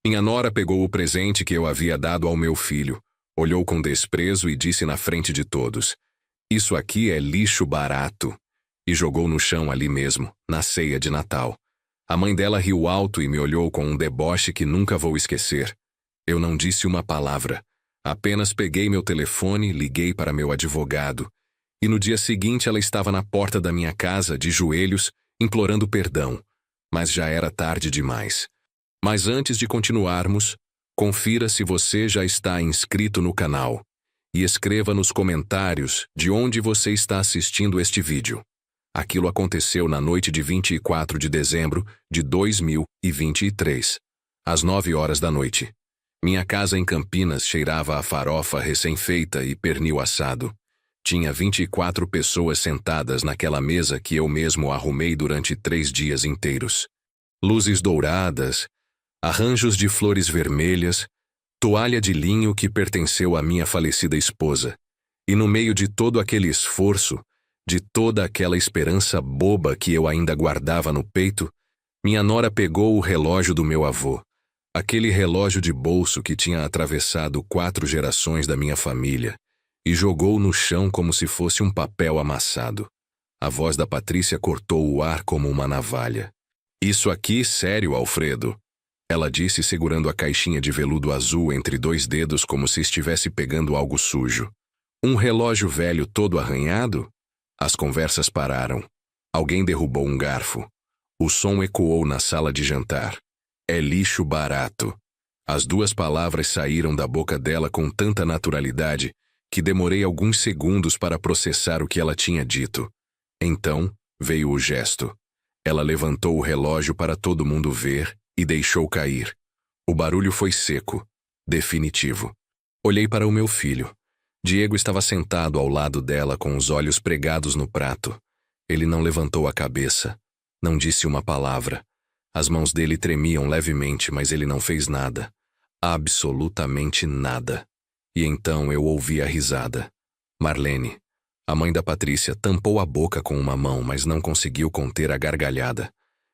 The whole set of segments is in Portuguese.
Minha nora pegou o presente que eu havia dado ao meu filho, olhou com desprezo e disse na frente de todos: "Isso aqui é lixo barato." E jogou no chão ali mesmo, na ceia de Natal. A mãe dela riu alto e me olhou com um deboche que nunca vou esquecer. Eu não disse uma palavra. Apenas peguei meu telefone, liguei para meu advogado. E no dia seguinte ela estava na porta da minha casa, de joelhos, implorando perdão. Mas já era tarde demais. Mas antes de continuarmos, confira se você já está inscrito no canal. E escreva nos comentários de onde você está assistindo este vídeo. Aquilo aconteceu na noite de 24 de dezembro de 2023, às 9 horas da noite. Minha casa em Campinas cheirava a farofa recém-feita e pernil assado. Tinha 24 pessoas sentadas naquela mesa que eu mesmo arrumei durante 3 dias inteiros. Luzes douradas, arranjos de flores vermelhas, toalha de linho que pertenceu à minha falecida esposa. E no meio de todo aquele esforço, de toda aquela esperança boba que eu ainda guardava no peito, minha nora pegou o relógio do meu avô, aquele relógio de bolso que tinha atravessado 4 gerações da minha família, e jogou no chão como se fosse um papel amassado. A voz da Patrícia cortou o ar como uma navalha. "Isso aqui, sério, Alfredo?" Ela disse segurando a caixinha de veludo azul entre 2 dedos como se estivesse pegando algo sujo. "Um relógio velho todo arranhado?" As conversas pararam. Alguém derrubou um garfo. O som ecoou na sala de jantar. "É lixo barato." As 2 palavras saíram da boca dela com tanta naturalidade que demorei alguns segundos para processar o que ela tinha dito. Então, veio o gesto. Ela levantou o relógio para todo mundo ver e deixou cair. O barulho foi seco, definitivo. Olhei para o meu filho. Diego estava sentado ao lado dela com os olhos pregados no prato. Ele não levantou a cabeça. Não disse uma palavra. As mãos dele tremiam levemente, mas ele não fez nada. Absolutamente nada. E então eu ouvi a risada. Marlene, a mãe da Patrícia, tampou a boca com uma mão, mas não conseguiu conter a gargalhada.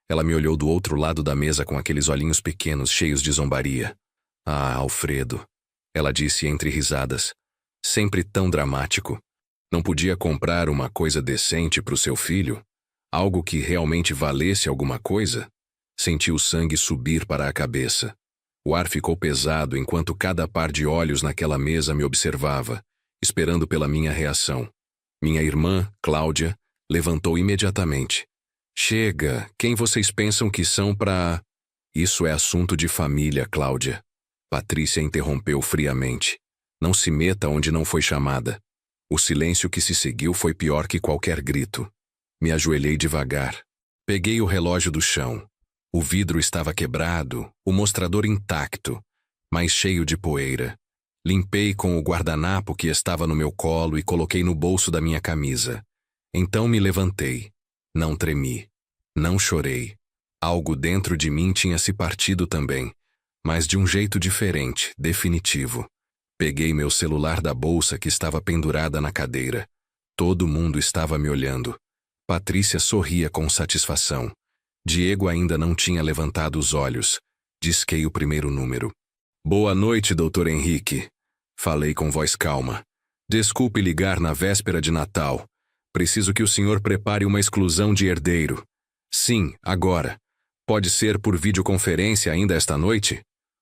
Ela me olhou do outro lado da mesa com aqueles olhinhos pequenos cheios de zombaria. "Ah, Alfredo," ela disse entre risadas. "Sempre tão dramático. Não podia comprar uma coisa decente para o seu filho? Algo que realmente valesse alguma coisa?" Senti o sangue subir para a cabeça. O ar ficou pesado enquanto cada par de olhos naquela mesa me observava, esperando pela minha reação. Minha irmã, Cláudia, levantou imediatamente. "Chega, quem vocês pensam que são pra..." "Isso é assunto de família, Cláudia." Patrícia interrompeu friamente. "Não se meta onde não foi chamada." O silêncio que se seguiu foi pior que qualquer grito. Me ajoelhei devagar. Peguei o relógio do chão. O vidro estava quebrado, o mostrador intacto, mas cheio de poeira. Limpei com o guardanapo que estava no meu colo e coloquei no bolso da minha camisa. Então me levantei. Não tremi. Não chorei. Algo dentro de mim tinha se partido também, mas de um jeito diferente, definitivo. Peguei meu celular da bolsa que estava pendurada na cadeira. Todo mundo estava me olhando. Patrícia sorria com satisfação. Diego ainda não tinha levantado os olhos. Disquei o primeiro número. "Boa noite, Dr. Henrique." Falei com voz calma. "Desculpe ligar na véspera de Natal. Preciso que o senhor prepare uma exclusão de herdeiro." "Sim, agora. Pode ser por videoconferência ainda esta noite?"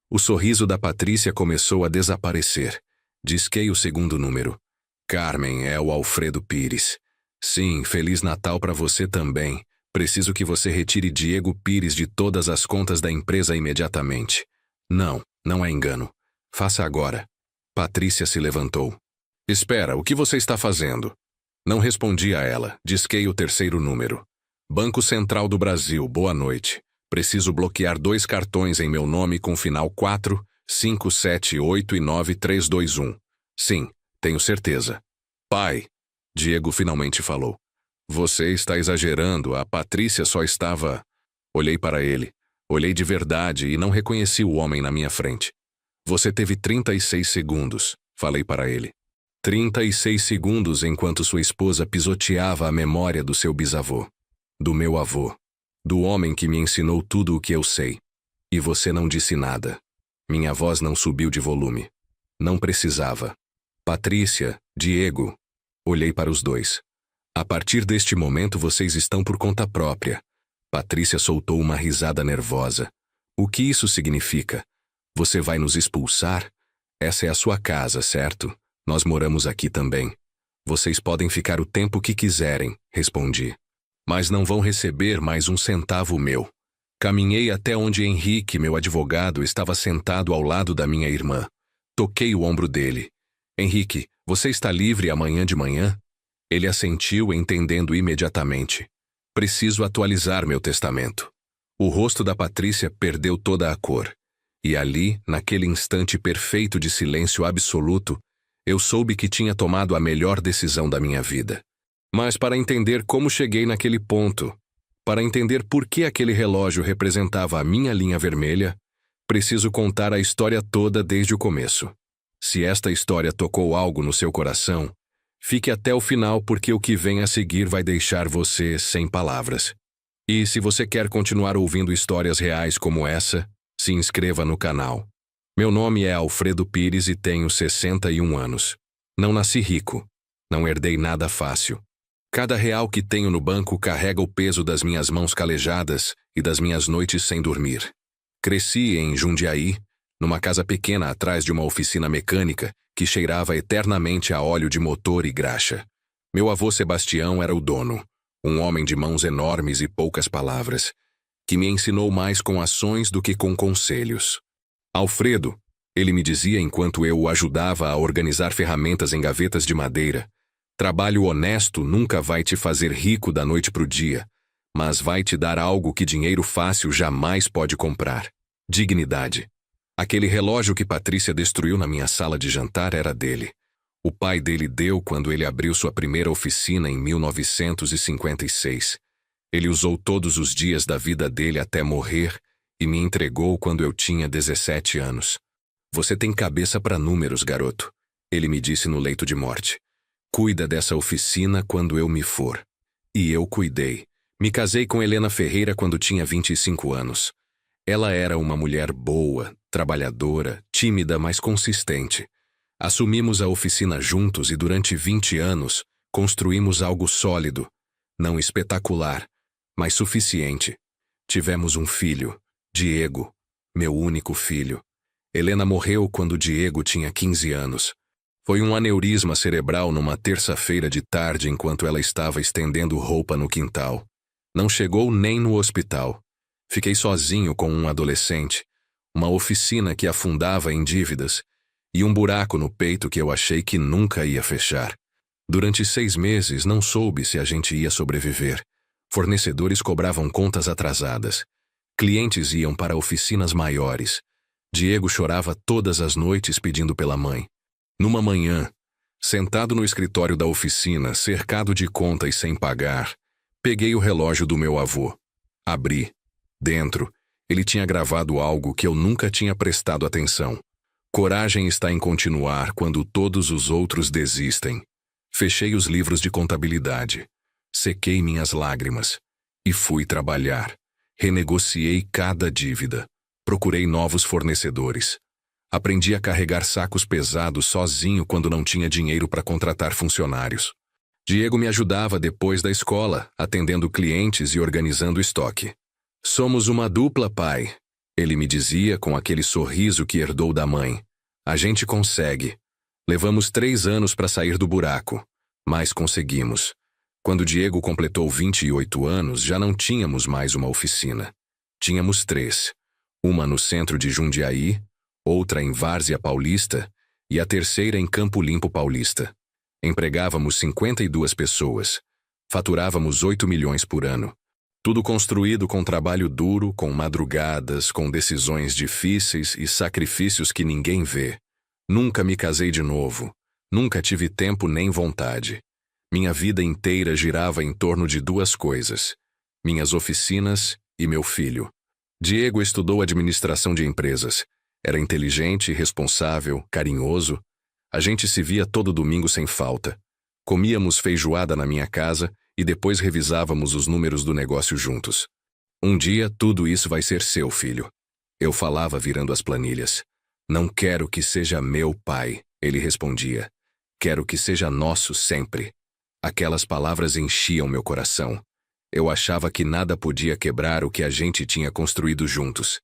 O sorriso da Patrícia começou a desaparecer. Disquei o segundo número. "Carmen, é o Alfredo Pires." "Sim, Feliz Natal para você também. Preciso que você retire Diego Pires de todas as contas da empresa imediatamente." "Não, não é engano. Faça agora." Patrícia se levantou. "Espera, o que você está fazendo?" Não respondi a ela. Disquei o terceiro número. "Banco Central do Brasil, boa noite. Preciso bloquear 2 cartões em meu nome com final 4, 5, 7, 8 e 9321. "Sim, tenho certeza." "Pai," Diego finalmente falou. "Você está exagerando, a Patrícia só estava..." Olhei para ele. Olhei de verdade e não reconheci o homem na minha frente. "Você teve 36 segundos, falei para ele. 36 segundos enquanto sua esposa pisoteava a memória do seu bisavô. Do meu avô. Do homem que me ensinou tudo o que eu sei. E você não disse nada. Minha voz não subiu de volume. Não precisava. Patrícia, Diego. Olhei para os dois. A partir deste momento vocês estão por conta própria. Patrícia soltou uma risada nervosa. O que isso significa? Você vai nos expulsar? Essa é a sua casa, certo? Nós moramos aqui também. Vocês podem ficar o tempo que quiserem, respondi. Mas não vão receber mais um centavo meu. Caminhei até onde Henrique, meu advogado, estava sentado ao lado da minha irmã. Toquei o ombro dele. Henrique, você está livre amanhã de manhã? Ele assentiu, entendendo imediatamente. Preciso atualizar meu testamento. O rosto da Patrícia perdeu toda a cor. E ali, naquele instante perfeito de silêncio absoluto, eu soube que tinha tomado a melhor decisão da minha vida. Mas para entender como cheguei naquele ponto, para entender por que aquele relógio representava a minha linha vermelha, preciso contar a história toda desde o começo. Se esta história tocou algo no seu coração, fique até o final porque o que vem a seguir vai deixar você sem palavras. E se você quer continuar ouvindo histórias reais como essa, se inscreva no canal. Meu nome é Alfredo Pires e tenho 61 anos. Não nasci rico. Não herdei nada fácil. Cada real que tenho no banco carrega o peso das minhas mãos calejadas e das minhas noites sem dormir. Cresci em Jundiaí, numa casa pequena atrás de uma oficina mecânica que cheirava eternamente a óleo de motor e graxa. Meu avô Sebastião era o dono, um homem de mãos enormes e poucas palavras, que me ensinou mais com ações do que com conselhos. Alfredo, ele me dizia enquanto eu o ajudava a organizar ferramentas em gavetas de madeira, trabalho honesto nunca vai te fazer rico da noite pro dia, mas vai te dar algo que dinheiro fácil jamais pode comprar: dignidade. Aquele relógio que Patrícia destruiu na minha sala de jantar era dele. O pai dele deu quando ele abriu sua primeira oficina em 1956. Ele usou todos os dias da vida dele até morrer e me entregou quando eu tinha 17 anos. Você tem cabeça para números, garoto, ele me disse no leito de morte. Cuida dessa oficina quando eu me for. E eu cuidei. Me casei com Helena Ferreira quando tinha 25 anos. Ela era uma mulher boa, trabalhadora, tímida, mas consistente. Assumimos a oficina juntos e durante 20 anos construímos algo sólido, não espetacular, mas suficiente. Tivemos um filho, Diego, meu único filho. Helena morreu quando Diego tinha 15 anos. Foi um aneurisma cerebral numa terça-feira de tarde enquanto ela estava estendendo roupa no quintal. Não chegou nem no hospital. Fiquei sozinho com um adolescente, uma oficina que afundava em dívidas e um buraco no peito que eu achei que nunca ia fechar. Durante 6 meses não soube se a gente ia sobreviver. Fornecedores cobravam contas atrasadas. Clientes iam para oficinas maiores. Diego chorava todas as noites pedindo pela mãe. Numa manhã, sentado no escritório da oficina, cercado de contas sem pagar, peguei o relógio do meu avô. Abri. Dentro, ele tinha gravado algo que eu nunca tinha prestado atenção. Coragem está em continuar quando todos os outros desistem. Fechei os livros de contabilidade. Sequei minhas lágrimas. E fui trabalhar. Renegociei cada dívida. Procurei novos fornecedores. Aprendi a carregar sacos pesados sozinho quando não tinha dinheiro para contratar funcionários. Diego me ajudava depois da escola, atendendo clientes e organizando estoque. Somos uma dupla, pai, ele me dizia com aquele sorriso que herdou da mãe. A gente consegue. Levamos 3 anos para sair do buraco, mas conseguimos. Quando Diego completou 28 anos, já não tínhamos mais uma oficina. Tínhamos 3. Uma no centro de Jundiaí, outra em Várzea Paulista e a terceira em Campo Limpo Paulista. Empregávamos 52 pessoas. Faturávamos 8 milhões por ano. Tudo construído com trabalho duro, com madrugadas, com decisões difíceis e sacrifícios que ninguém vê. Nunca me casei de novo. Nunca tive tempo nem vontade. Minha vida inteira girava em torno de 2 coisas: minhas oficinas e meu filho. Diego estudou administração de empresas. Era inteligente, responsável, carinhoso. A gente se via todo domingo sem falta. Comíamos feijoada na minha casa e depois revisávamos os números do negócio juntos. Um dia, tudo isso vai ser seu, filho. Eu falava virando as planilhas. Não quero que seja meu pai, ele respondia. Quero que seja nosso sempre. Aquelas palavras enchiam meu coração. Eu achava que nada podia quebrar o que a gente tinha construído juntos.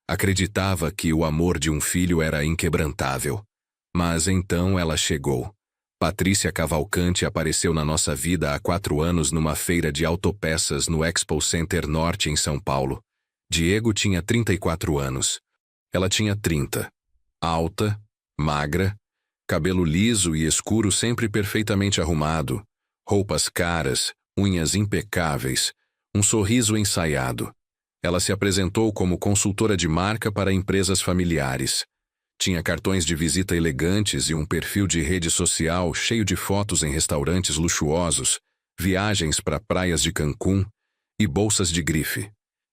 Acreditava que o amor de um filho era inquebrantável. Mas então ela chegou. Patrícia Cavalcante apareceu na nossa vida há 4 anos numa feira de autopeças no Expo Center Norte em São Paulo. Diego tinha 34 anos. Ela tinha 30. Alta, magra, cabelo liso e escuro sempre perfeitamente arrumado, roupas caras, unhas impecáveis, um sorriso ensaiado. Ela se apresentou como consultora de marca para empresas familiares. Tinha cartões de visita elegantes e um perfil de rede social cheio de fotos em restaurantes luxuosos, viagens para praias de Cancún e bolsas de grife.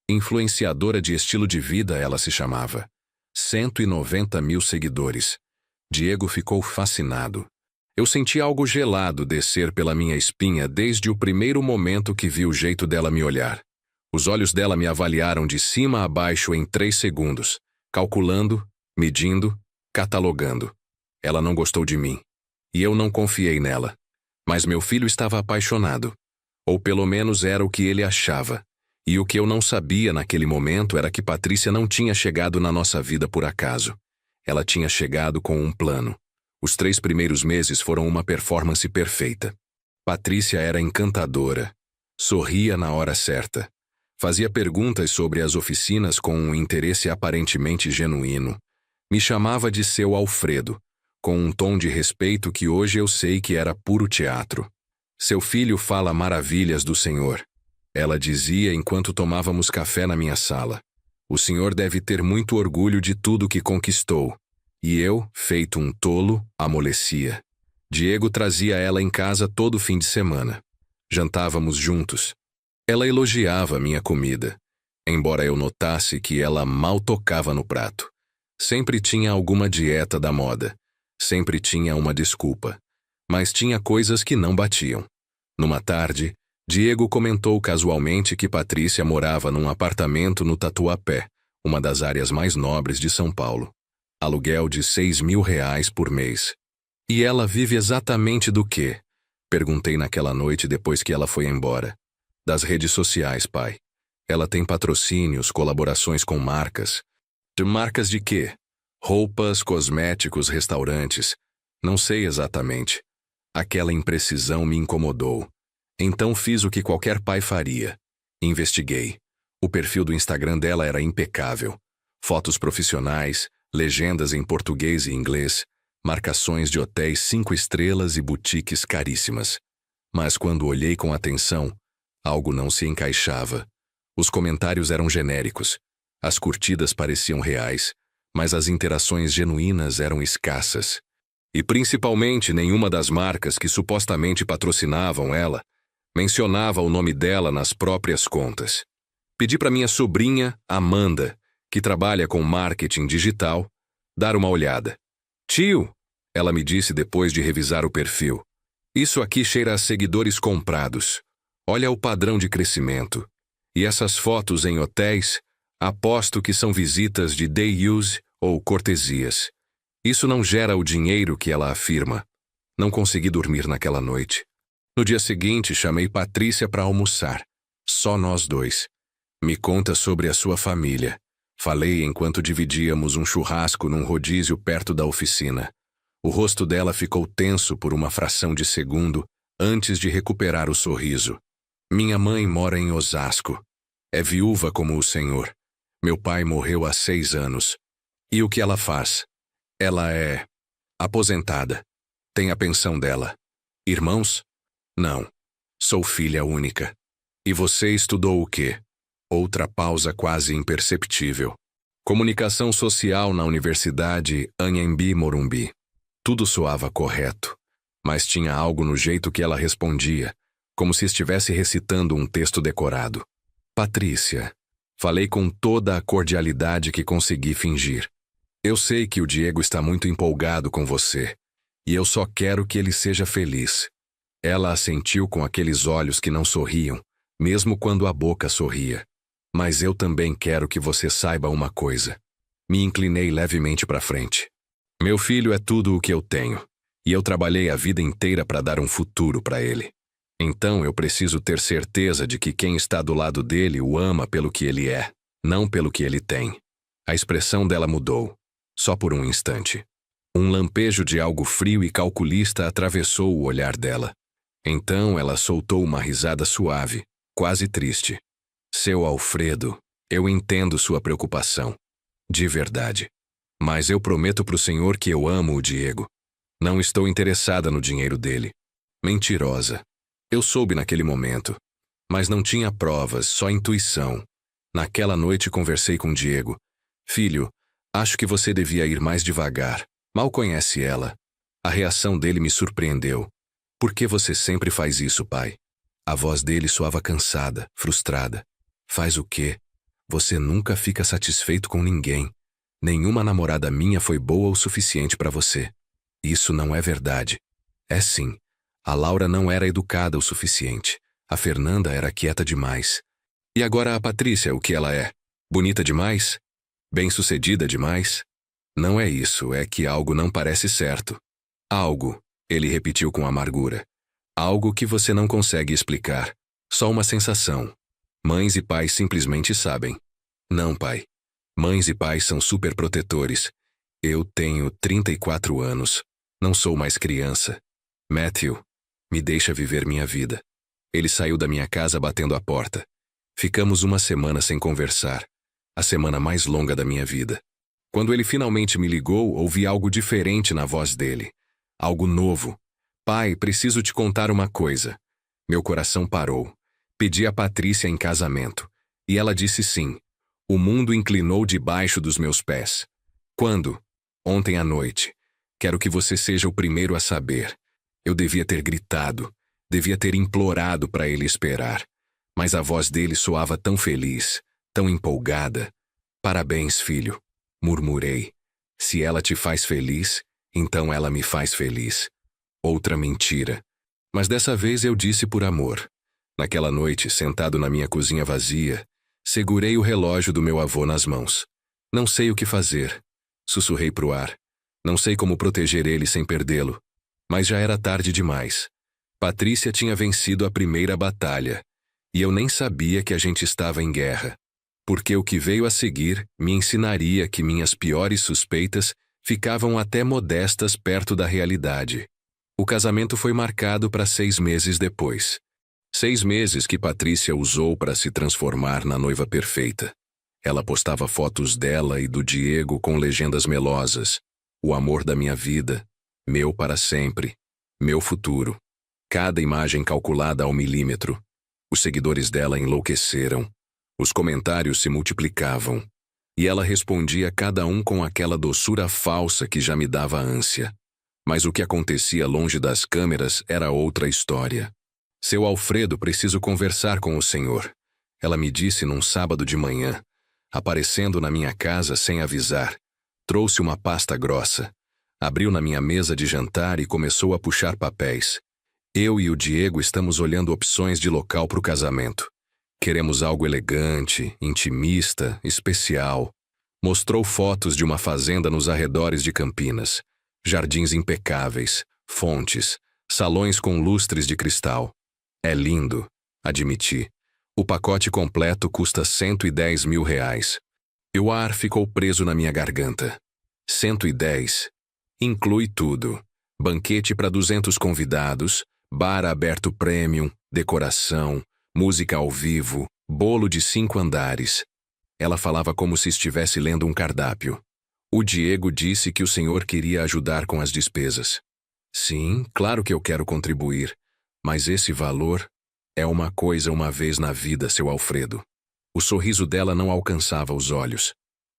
Influenciadora de estilo de vida ela se chamava. 190 mil seguidores. Diego ficou fascinado. Eu senti algo gelado descer pela minha espinha desde o primeiro momento que vi o jeito dela me olhar. Os olhos dela me avaliaram de cima a baixo em 3 segundos, calculando, medindo, catalogando. Ela não gostou de mim. E eu não confiei nela. Mas meu filho estava apaixonado. Ou pelo menos era o que ele achava. E o que eu não sabia naquele momento era que Patrícia não tinha chegado na nossa vida por acaso. Ela tinha chegado com um plano. Os 3 primeiros meses foram uma performance perfeita. Patrícia era encantadora. Sorria na hora certa. Fazia perguntas sobre as oficinas com um interesse aparentemente genuíno. Me chamava de seu Alfredo, com um tom de respeito que hoje eu sei que era puro teatro. Seu filho fala maravilhas do senhor. Ela dizia enquanto tomávamos café na minha sala. O senhor deve ter muito orgulho de tudo que conquistou. E eu, feito um tolo, amolecia. Diego trazia ela em casa todo fim de semana. Jantávamos juntos. Ela elogiava minha comida, embora eu notasse que ela mal tocava no prato. Sempre tinha alguma dieta da moda. Sempre tinha uma desculpa. Mas tinha coisas que não batiam. Numa tarde, Diego comentou casualmente que Patrícia morava num apartamento no Tatuapé, uma das áreas mais nobres de São Paulo. Aluguel de R$ 6.000 por mês. E ela vive exatamente do quê? Perguntei naquela noite depois que ela foi embora. Das redes sociais, pai. Ela tem patrocínios, colaborações com marcas. De marcas de quê? Roupas, cosméticos, restaurantes. Não sei exatamente. Aquela imprecisão me incomodou. Então fiz o que qualquer pai faria. Investiguei. O perfil do Instagram dela era impecável. Fotos profissionais, legendas em português e inglês, marcações de hotéis 5 estrelas e boutiques caríssimas. Mas quando olhei com atenção, algo não se encaixava. Os comentários eram genéricos. As curtidas pareciam reais, mas as interações genuínas eram escassas. E principalmente nenhuma das marcas que supostamente patrocinavam ela mencionava o nome dela nas próprias contas. Pedi para minha sobrinha, Amanda, que trabalha com marketing digital, dar uma olhada. Tio, ela me disse depois de revisar o perfil. Isso aqui cheira a seguidores comprados. Olha o padrão de crescimento. E essas fotos em hotéis, aposto que são visitas de day use ou cortesias. Isso não gera o dinheiro que ela afirma. Não consegui dormir naquela noite. No dia seguinte, chamei Patrícia para almoçar. Só nós dois. Me conta sobre a sua família. Falei enquanto dividíamos um churrasco num rodízio perto da oficina. O rosto dela ficou tenso por uma fração de segundo antes de recuperar o sorriso. Minha mãe mora em Osasco. É viúva como o senhor. Meu pai morreu há 6 anos. E o que ela faz? Ela é aposentada. Tem a pensão dela. Irmãos? Não. Sou filha única. E você estudou o quê? Outra pausa quase imperceptível. Comunicação social na Universidade Anhembi Morumbi. Tudo soava correto, mas tinha algo no jeito que ela respondia, como se estivesse recitando um texto decorado. Patrícia. Falei com toda a cordialidade que consegui fingir. Eu sei que o Diego está muito empolgado com você, e eu só quero que ele seja feliz. Ela assentiu com aqueles olhos que não sorriam, mesmo quando a boca sorria. Mas eu também quero que você saiba uma coisa. Me inclinei levemente para frente. Meu filho é tudo o que eu tenho, e eu trabalhei a vida inteira para dar um futuro para ele. Então eu preciso ter certeza de que quem está do lado dele o ama pelo que ele é, não pelo que ele tem. A expressão dela mudou, só por um instante. Um lampejo de algo frio e calculista atravessou o olhar dela. Então ela soltou uma risada suave, quase triste. Seu Alfredo, eu entendo sua preocupação. De verdade. Mas eu prometo pro senhor que eu amo o Diego. Não estou interessada no dinheiro dele. Mentirosa. Eu soube naquele momento. Mas não tinha provas, só intuição. Naquela noite conversei com Diego. Filho, acho que você devia ir mais devagar. Mal conhece ela. A reação dele me surpreendeu. Por que você sempre faz isso, pai? A voz dele soava cansada, frustrada. Faz o quê? Você nunca fica satisfeito com ninguém. Nenhuma namorada minha foi boa o suficiente para você. Isso não é verdade. É sim. A Laura não era educada o suficiente. A Fernanda era quieta demais. E agora a Patrícia, o que ela é? Bonita demais? Bem-sucedida demais? Não é isso, é que algo não parece certo. Algo, ele repetiu com amargura. Algo que você não consegue explicar. Só uma sensação. Mães e pais simplesmente sabem. Não, pai. Mães e pais são superprotetores. Eu tenho 34 anos. Não sou mais criança. Matthew, me deixa viver minha vida. Ele saiu da minha casa batendo a porta. Ficamos uma semana sem conversar. A semana mais longa da minha vida. Quando ele finalmente me ligou, ouvi algo diferente na voz dele. Algo novo. Pai, preciso te contar uma coisa. Meu coração parou. Pedi a Patrícia em casamento. E ela disse sim. O mundo inclinou debaixo dos meus pés. Quando? Ontem à noite. Quero que você seja o primeiro a saber. Eu devia ter gritado. Devia ter implorado para ele esperar. Mas a voz dele soava tão feliz, tão empolgada. Parabéns, filho. Murmurei. Se ela te faz feliz, então ela me faz feliz. Outra mentira. Mas dessa vez eu disse por amor. Naquela noite, sentado na minha cozinha vazia, segurei o relógio do meu avô nas mãos. Não sei o que fazer. Sussurrei pro ar. Não sei como proteger ele sem perdê-lo. Mas já era tarde demais. Patrícia tinha vencido a primeira batalha. E eu nem sabia que a gente estava em guerra. Porque o que veio a seguir me ensinaria que minhas piores suspeitas ficavam até modestas perto da realidade. O casamento foi marcado para 6 meses depois. 6 meses que Patrícia usou para se transformar na noiva perfeita. Ela postava fotos dela e do Diego com legendas melosas. O amor da minha vida, meu para sempre, meu futuro. Cada imagem calculada ao milímetro. Os seguidores dela enlouqueceram. Os comentários se multiplicavam. E ela respondia cada um com aquela doçura falsa que já me dava ânsia. Mas o que acontecia longe das câmeras era outra história. Seu Alfredo, preciso conversar com o senhor. Ela me disse num sábado de manhã, aparecendo na minha casa sem avisar. Trouxe uma pasta grossa. Abriu na minha mesa de jantar e começou a puxar papéis. Eu e o Diego estamos olhando opções de local para o casamento. Queremos algo elegante, intimista, especial. Mostrou fotos de uma fazenda nos arredores de Campinas. Jardins impecáveis, fontes, salões com lustres de cristal. É lindo, admiti. O pacote completo custa 110 mil reais. E o ar ficou preso na minha garganta. 110. Inclui tudo. Banquete para 200 convidados, bar aberto premium, decoração, música ao vivo, bolo de 5 andares. Ela falava como se estivesse lendo um cardápio. O Diego disse que o senhor queria ajudar com as despesas. Sim, claro que eu quero contribuir. Mas esse valor é uma coisa uma vez na vida, seu Alfredo. O sorriso dela não alcançava os olhos.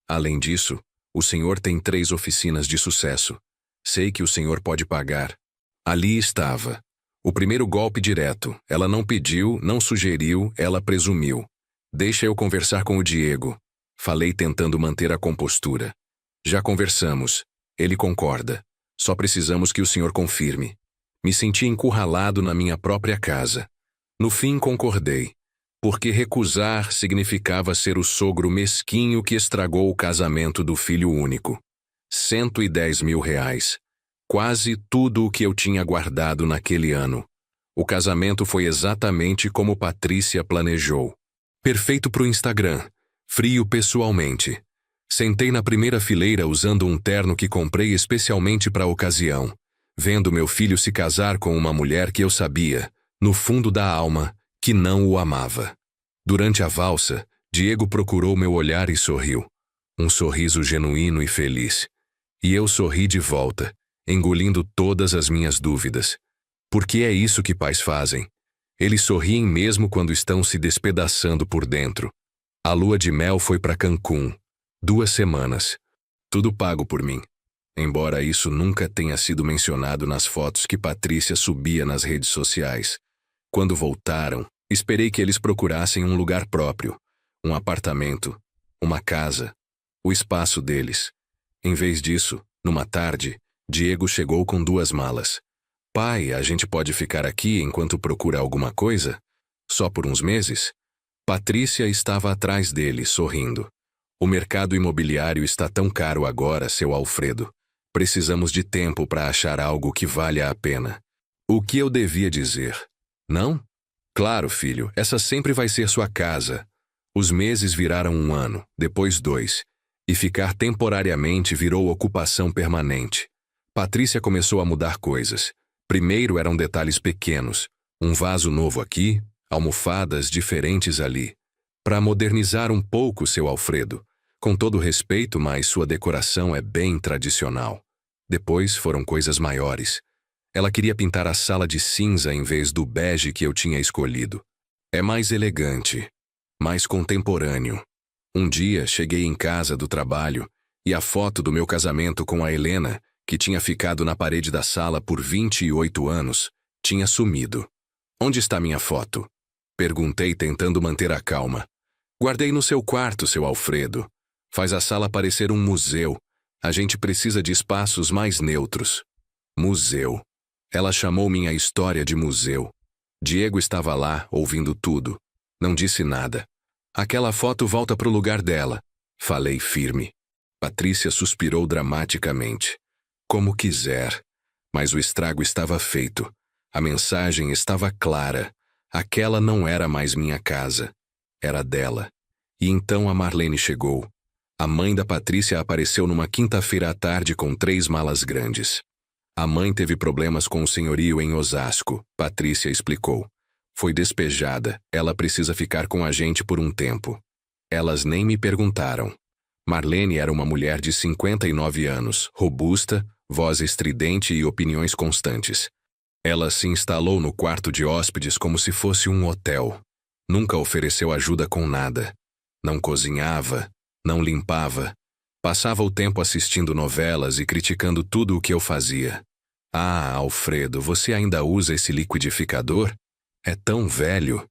Além disso, o senhor tem 3 oficinas de sucesso. Sei que o senhor pode pagar. Ali estava. O primeiro golpe direto. Ela não pediu, não sugeriu, ela presumiu. Deixa eu conversar com o Diego. Falei tentando manter a compostura. Já conversamos. Ele concorda. Só precisamos que o senhor confirme. Me senti encurralado na minha própria casa. No fim, concordei. porque recusar significava ser o sogro mesquinho que estragou o casamento do filho único. 110 mil reais. Quase tudo o que eu tinha guardado naquele ano. O casamento foi exatamente como Patrícia planejou. Perfeito pro Instagram. Frio pessoalmente. Sentei na primeira fileira usando um terno que comprei especialmente para a ocasião, vendo meu filho se casar com uma mulher que eu sabia, no fundo da alma, que não o amava. Durante a valsa, Diego procurou meu olhar e sorriu. Um sorriso genuíno e feliz. E eu sorri de volta, engolindo todas as minhas dúvidas. Porque é isso que pais fazem. Eles sorriem mesmo quando estão se despedaçando por dentro. A lua de mel foi para Cancún. 2 semanas. Tudo pago por mim. Embora isso nunca tenha sido mencionado nas fotos que Patrícia subia nas redes sociais. Quando voltaram, esperei que eles procurassem um lugar próprio, um apartamento, uma casa, o espaço deles. Em vez disso, numa tarde, Diego chegou com 2 malas. Pai, a gente pode ficar aqui enquanto procura alguma coisa? Só por uns meses? Patrícia estava atrás dele, sorrindo. O mercado imobiliário está tão caro agora, seu Alfredo. Precisamos de tempo para achar algo que valha a pena. O que eu devia dizer? Não? Claro, filho, essa sempre vai ser sua casa. Os meses viraram 1 ano, depois 2. E ficar temporariamente virou ocupação permanente. Patrícia começou a mudar coisas. Primeiro eram detalhes pequenos. Um vaso novo aqui, almofadas diferentes ali. Para modernizar um pouco, seu Alfredo. Com todo respeito, mas sua decoração é bem tradicional. Depois foram coisas maiores. Ela queria pintar a sala de cinza em vez do bege que eu tinha escolhido. É mais elegante, mais contemporâneo. Um dia cheguei em casa do trabalho e a foto do meu casamento com a Helena, que tinha ficado na parede da sala por 28 anos, tinha sumido. Onde está minha foto? Perguntei tentando manter a calma. Guardei no seu quarto, seu Alfredo. Faz a sala parecer um museu. A gente precisa de espaços mais neutros. Museu. Ela chamou minha história de museu. Diego estava lá, ouvindo tudo. Não disse nada. Aquela foto volta pro lugar dela. Falei firme. Patrícia suspirou dramaticamente. Como quiser. Mas o estrago estava feito. A mensagem estava clara. Aquela não era mais minha casa. Era dela. E então a Marlene chegou. A mãe da Patrícia apareceu numa quinta-feira à tarde com 3 malas grandes. A mãe teve problemas com o senhorio em Osasco, Patrícia explicou. Foi despejada, ela precisa ficar com a gente por um tempo. Elas nem me perguntaram. Marlene era uma mulher de 59 anos, robusta, voz estridente e opiniões constantes. Ela se instalou no quarto de hóspedes como se fosse um hotel. Nunca ofereceu ajuda com nada. Não cozinhava, não limpava. Passava o tempo assistindo novelas e criticando tudo o que eu fazia. Ah, Alfredo, você ainda usa esse liquidificador? É tão velho.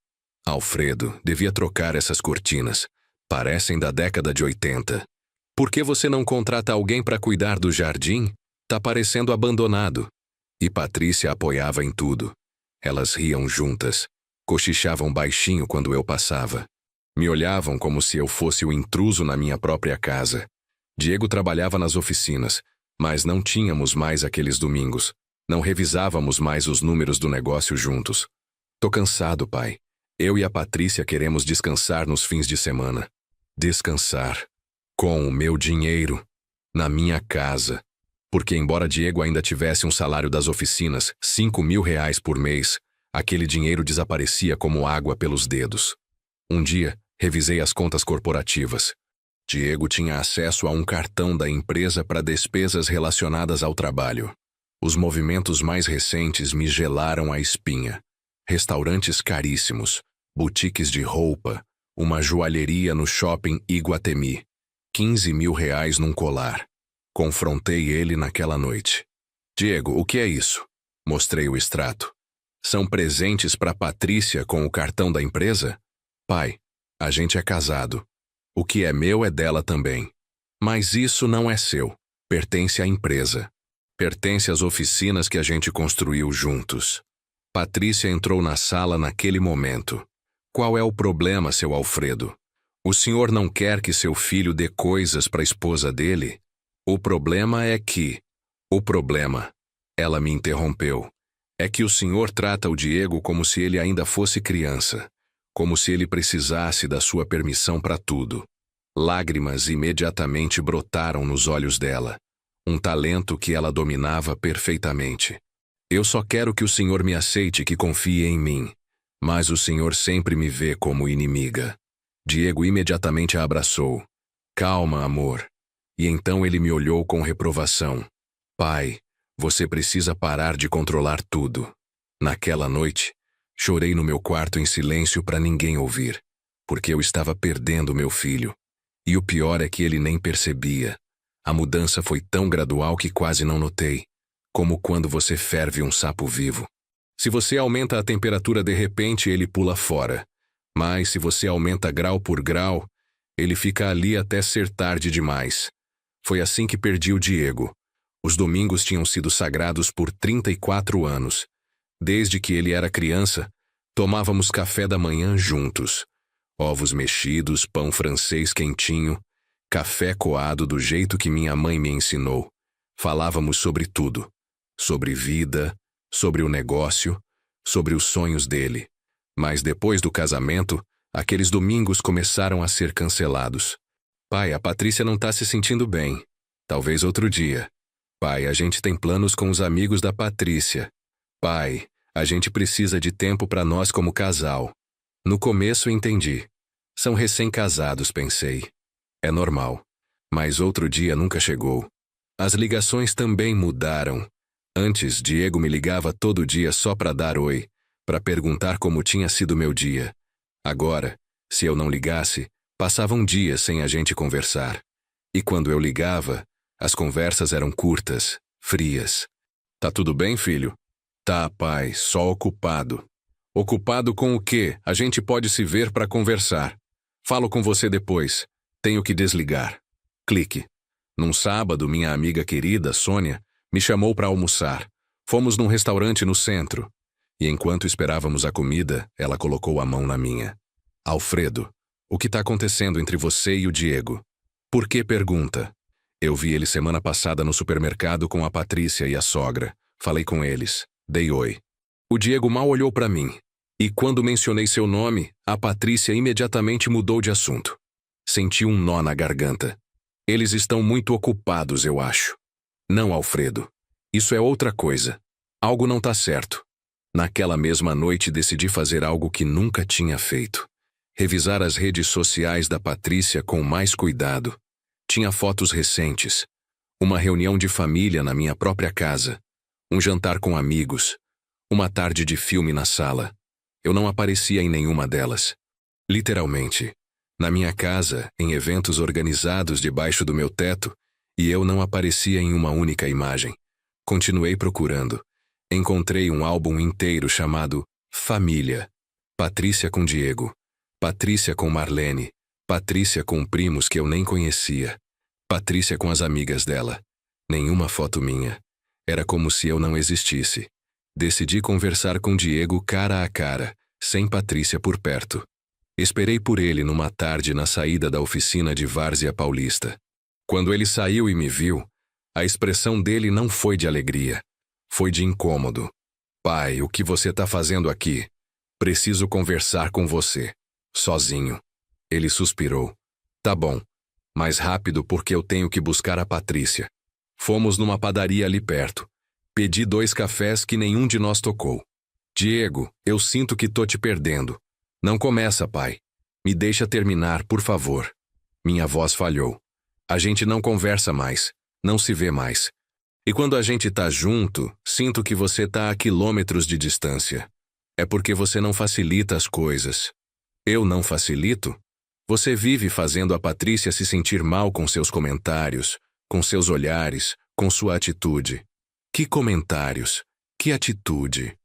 Alfredo, devia trocar essas cortinas. Parecem da década de 80. Por que você não contrata alguém para cuidar do jardim? Tá parecendo abandonado. E Patrícia apoiava em tudo. Elas riam juntas. Cochichavam baixinho quando eu passava. Me olhavam como se eu fosse o intruso na minha própria casa. Diego trabalhava nas oficinas, mas não tínhamos mais aqueles domingos. Não revisávamos mais os números do negócio juntos. Tô cansado, pai. Eu e a Patrícia queremos descansar nos fins de semana. Descansar. Com o meu dinheiro. Na minha casa. Porque embora Diego ainda tivesse um salário das oficinas, 5 mil reais por mês, aquele dinheiro desaparecia como água pelos dedos. Um dia, revisei as contas corporativas. Diego tinha acesso a um cartão da empresa para despesas relacionadas ao trabalho. Os movimentos mais recentes me gelaram a espinha. Restaurantes caríssimos, boutiques de roupa, uma joalheria no shopping Iguatemi. 15 mil reais num colar. Confrontei ele naquela noite. Diego, o que é isso? Mostrei o extrato. São presentes para Patrícia com o cartão da empresa? Pai, a gente é casado. O que é meu é dela também. Mas isso não é seu. Pertence à empresa. Pertence às oficinas que a gente construiu juntos. Patrícia entrou na sala naquele momento. Qual é o problema, seu Alfredo? O senhor não quer que seu filho dê coisas para a esposa dele? O problema é que... O problema, ela me interrompeu, é que o senhor trata o Diego como se ele ainda fosse criança, como se ele precisasse da sua permissão para tudo. Lágrimas imediatamente brotaram nos olhos dela, um talento que ela dominava perfeitamente. Eu só quero que o senhor me aceite, que confie em mim, mas o senhor sempre me vê como inimiga. Diego imediatamente a abraçou. Calma, amor. E então ele me olhou com reprovação. Pai, você precisa parar de controlar tudo. Naquela noite, chorei no meu quarto em silêncio para ninguém ouvir, porque eu estava perdendo meu filho. E o pior é que ele nem percebia. A mudança foi tão gradual que quase não notei, como quando você ferve um sapo vivo. Se você aumenta a temperatura de repente, ele pula fora. Mas se você aumenta grau por grau, ele fica ali até ser tarde demais. Foi assim que perdi o Diego. Os domingos tinham sido sagrados por 34 anos. Desde que ele era criança, tomávamos café da manhã juntos. Ovos mexidos, pão francês quentinho, café coado do jeito que minha mãe me ensinou. Falávamos sobre tudo. Sobre vida, sobre o negócio, sobre os sonhos dele. Mas depois do casamento, aqueles domingos começaram a ser cancelados. Pai, a Patrícia não está se sentindo bem. Talvez outro dia. Pai, a gente tem planos com os amigos da Patrícia. Pai, a gente precisa de tempo para nós como casal. No começo entendi. São recém-casados, pensei. É normal. Mas outro dia nunca chegou. As ligações também mudaram. Antes, Diego me ligava todo dia só para dar oi, para perguntar como tinha sido meu dia. Agora, se eu não ligasse, passavam dias sem a gente conversar. E quando eu ligava, as conversas eram curtas, frias. Tá tudo bem, filho? Tá, pai, só ocupado. Ocupado com o quê? A gente pode se ver para conversar. Falo com você depois. Tenho que desligar. Clique. Num sábado, minha amiga querida, Sônia, me chamou para almoçar. Fomos num restaurante no centro. E enquanto esperávamos a comida, ela colocou a mão na minha. Alfredo, o que está acontecendo entre você e o Diego? Por que pergunta? Eu vi ele semana passada no supermercado com a Patrícia e a sogra. Falei com eles. Dei oi. O Diego mal olhou para mim. E quando mencionei seu nome, a Patrícia imediatamente mudou de assunto. Senti um nó na garganta. Eles estão muito ocupados, eu acho. Não, Alfredo. Isso é outra coisa. Algo não está certo. Naquela mesma noite decidi fazer algo que nunca tinha feito. Revisar as redes sociais da Patrícia com mais cuidado. Tinha fotos recentes. Uma reunião de família na minha própria casa. Um jantar com amigos. Uma tarde de filme na sala. Eu não aparecia em nenhuma delas. Literalmente. Na minha casa, em eventos organizados debaixo do meu teto, e eu não aparecia em uma única imagem. Continuei procurando. Encontrei um álbum inteiro chamado Família. Patrícia com Diego. Patrícia com Marlene. Patrícia com primos que eu nem conhecia. Patrícia com as amigas dela. Nenhuma foto minha. Era como se eu não existisse. Decidi conversar com Diego cara a cara, sem Patrícia por perto. Esperei por ele numa tarde na saída da oficina de Várzea Paulista. Quando ele saiu e me viu, a expressão dele não foi de alegria. Foi de incômodo. Pai, o que você está fazendo aqui? Preciso conversar com você. Sozinho. Ele suspirou. Tá bom. Mais rápido porque eu tenho que buscar a Patrícia. Fomos numa padaria ali perto. Pedi 2 cafés que nenhum de nós tocou. Diego, eu sinto que tô te perdendo. Não começa, pai. Me deixa terminar, por favor. Minha voz falhou. A gente não conversa mais. Não se vê mais. E quando a gente tá junto, sinto que você tá a quilômetros de distância. É porque você não facilita as coisas. Eu não facilito? Você vive fazendo a Patrícia se sentir mal com seus comentários, com seus olhares, com sua atitude. Que comentários? Que atitude?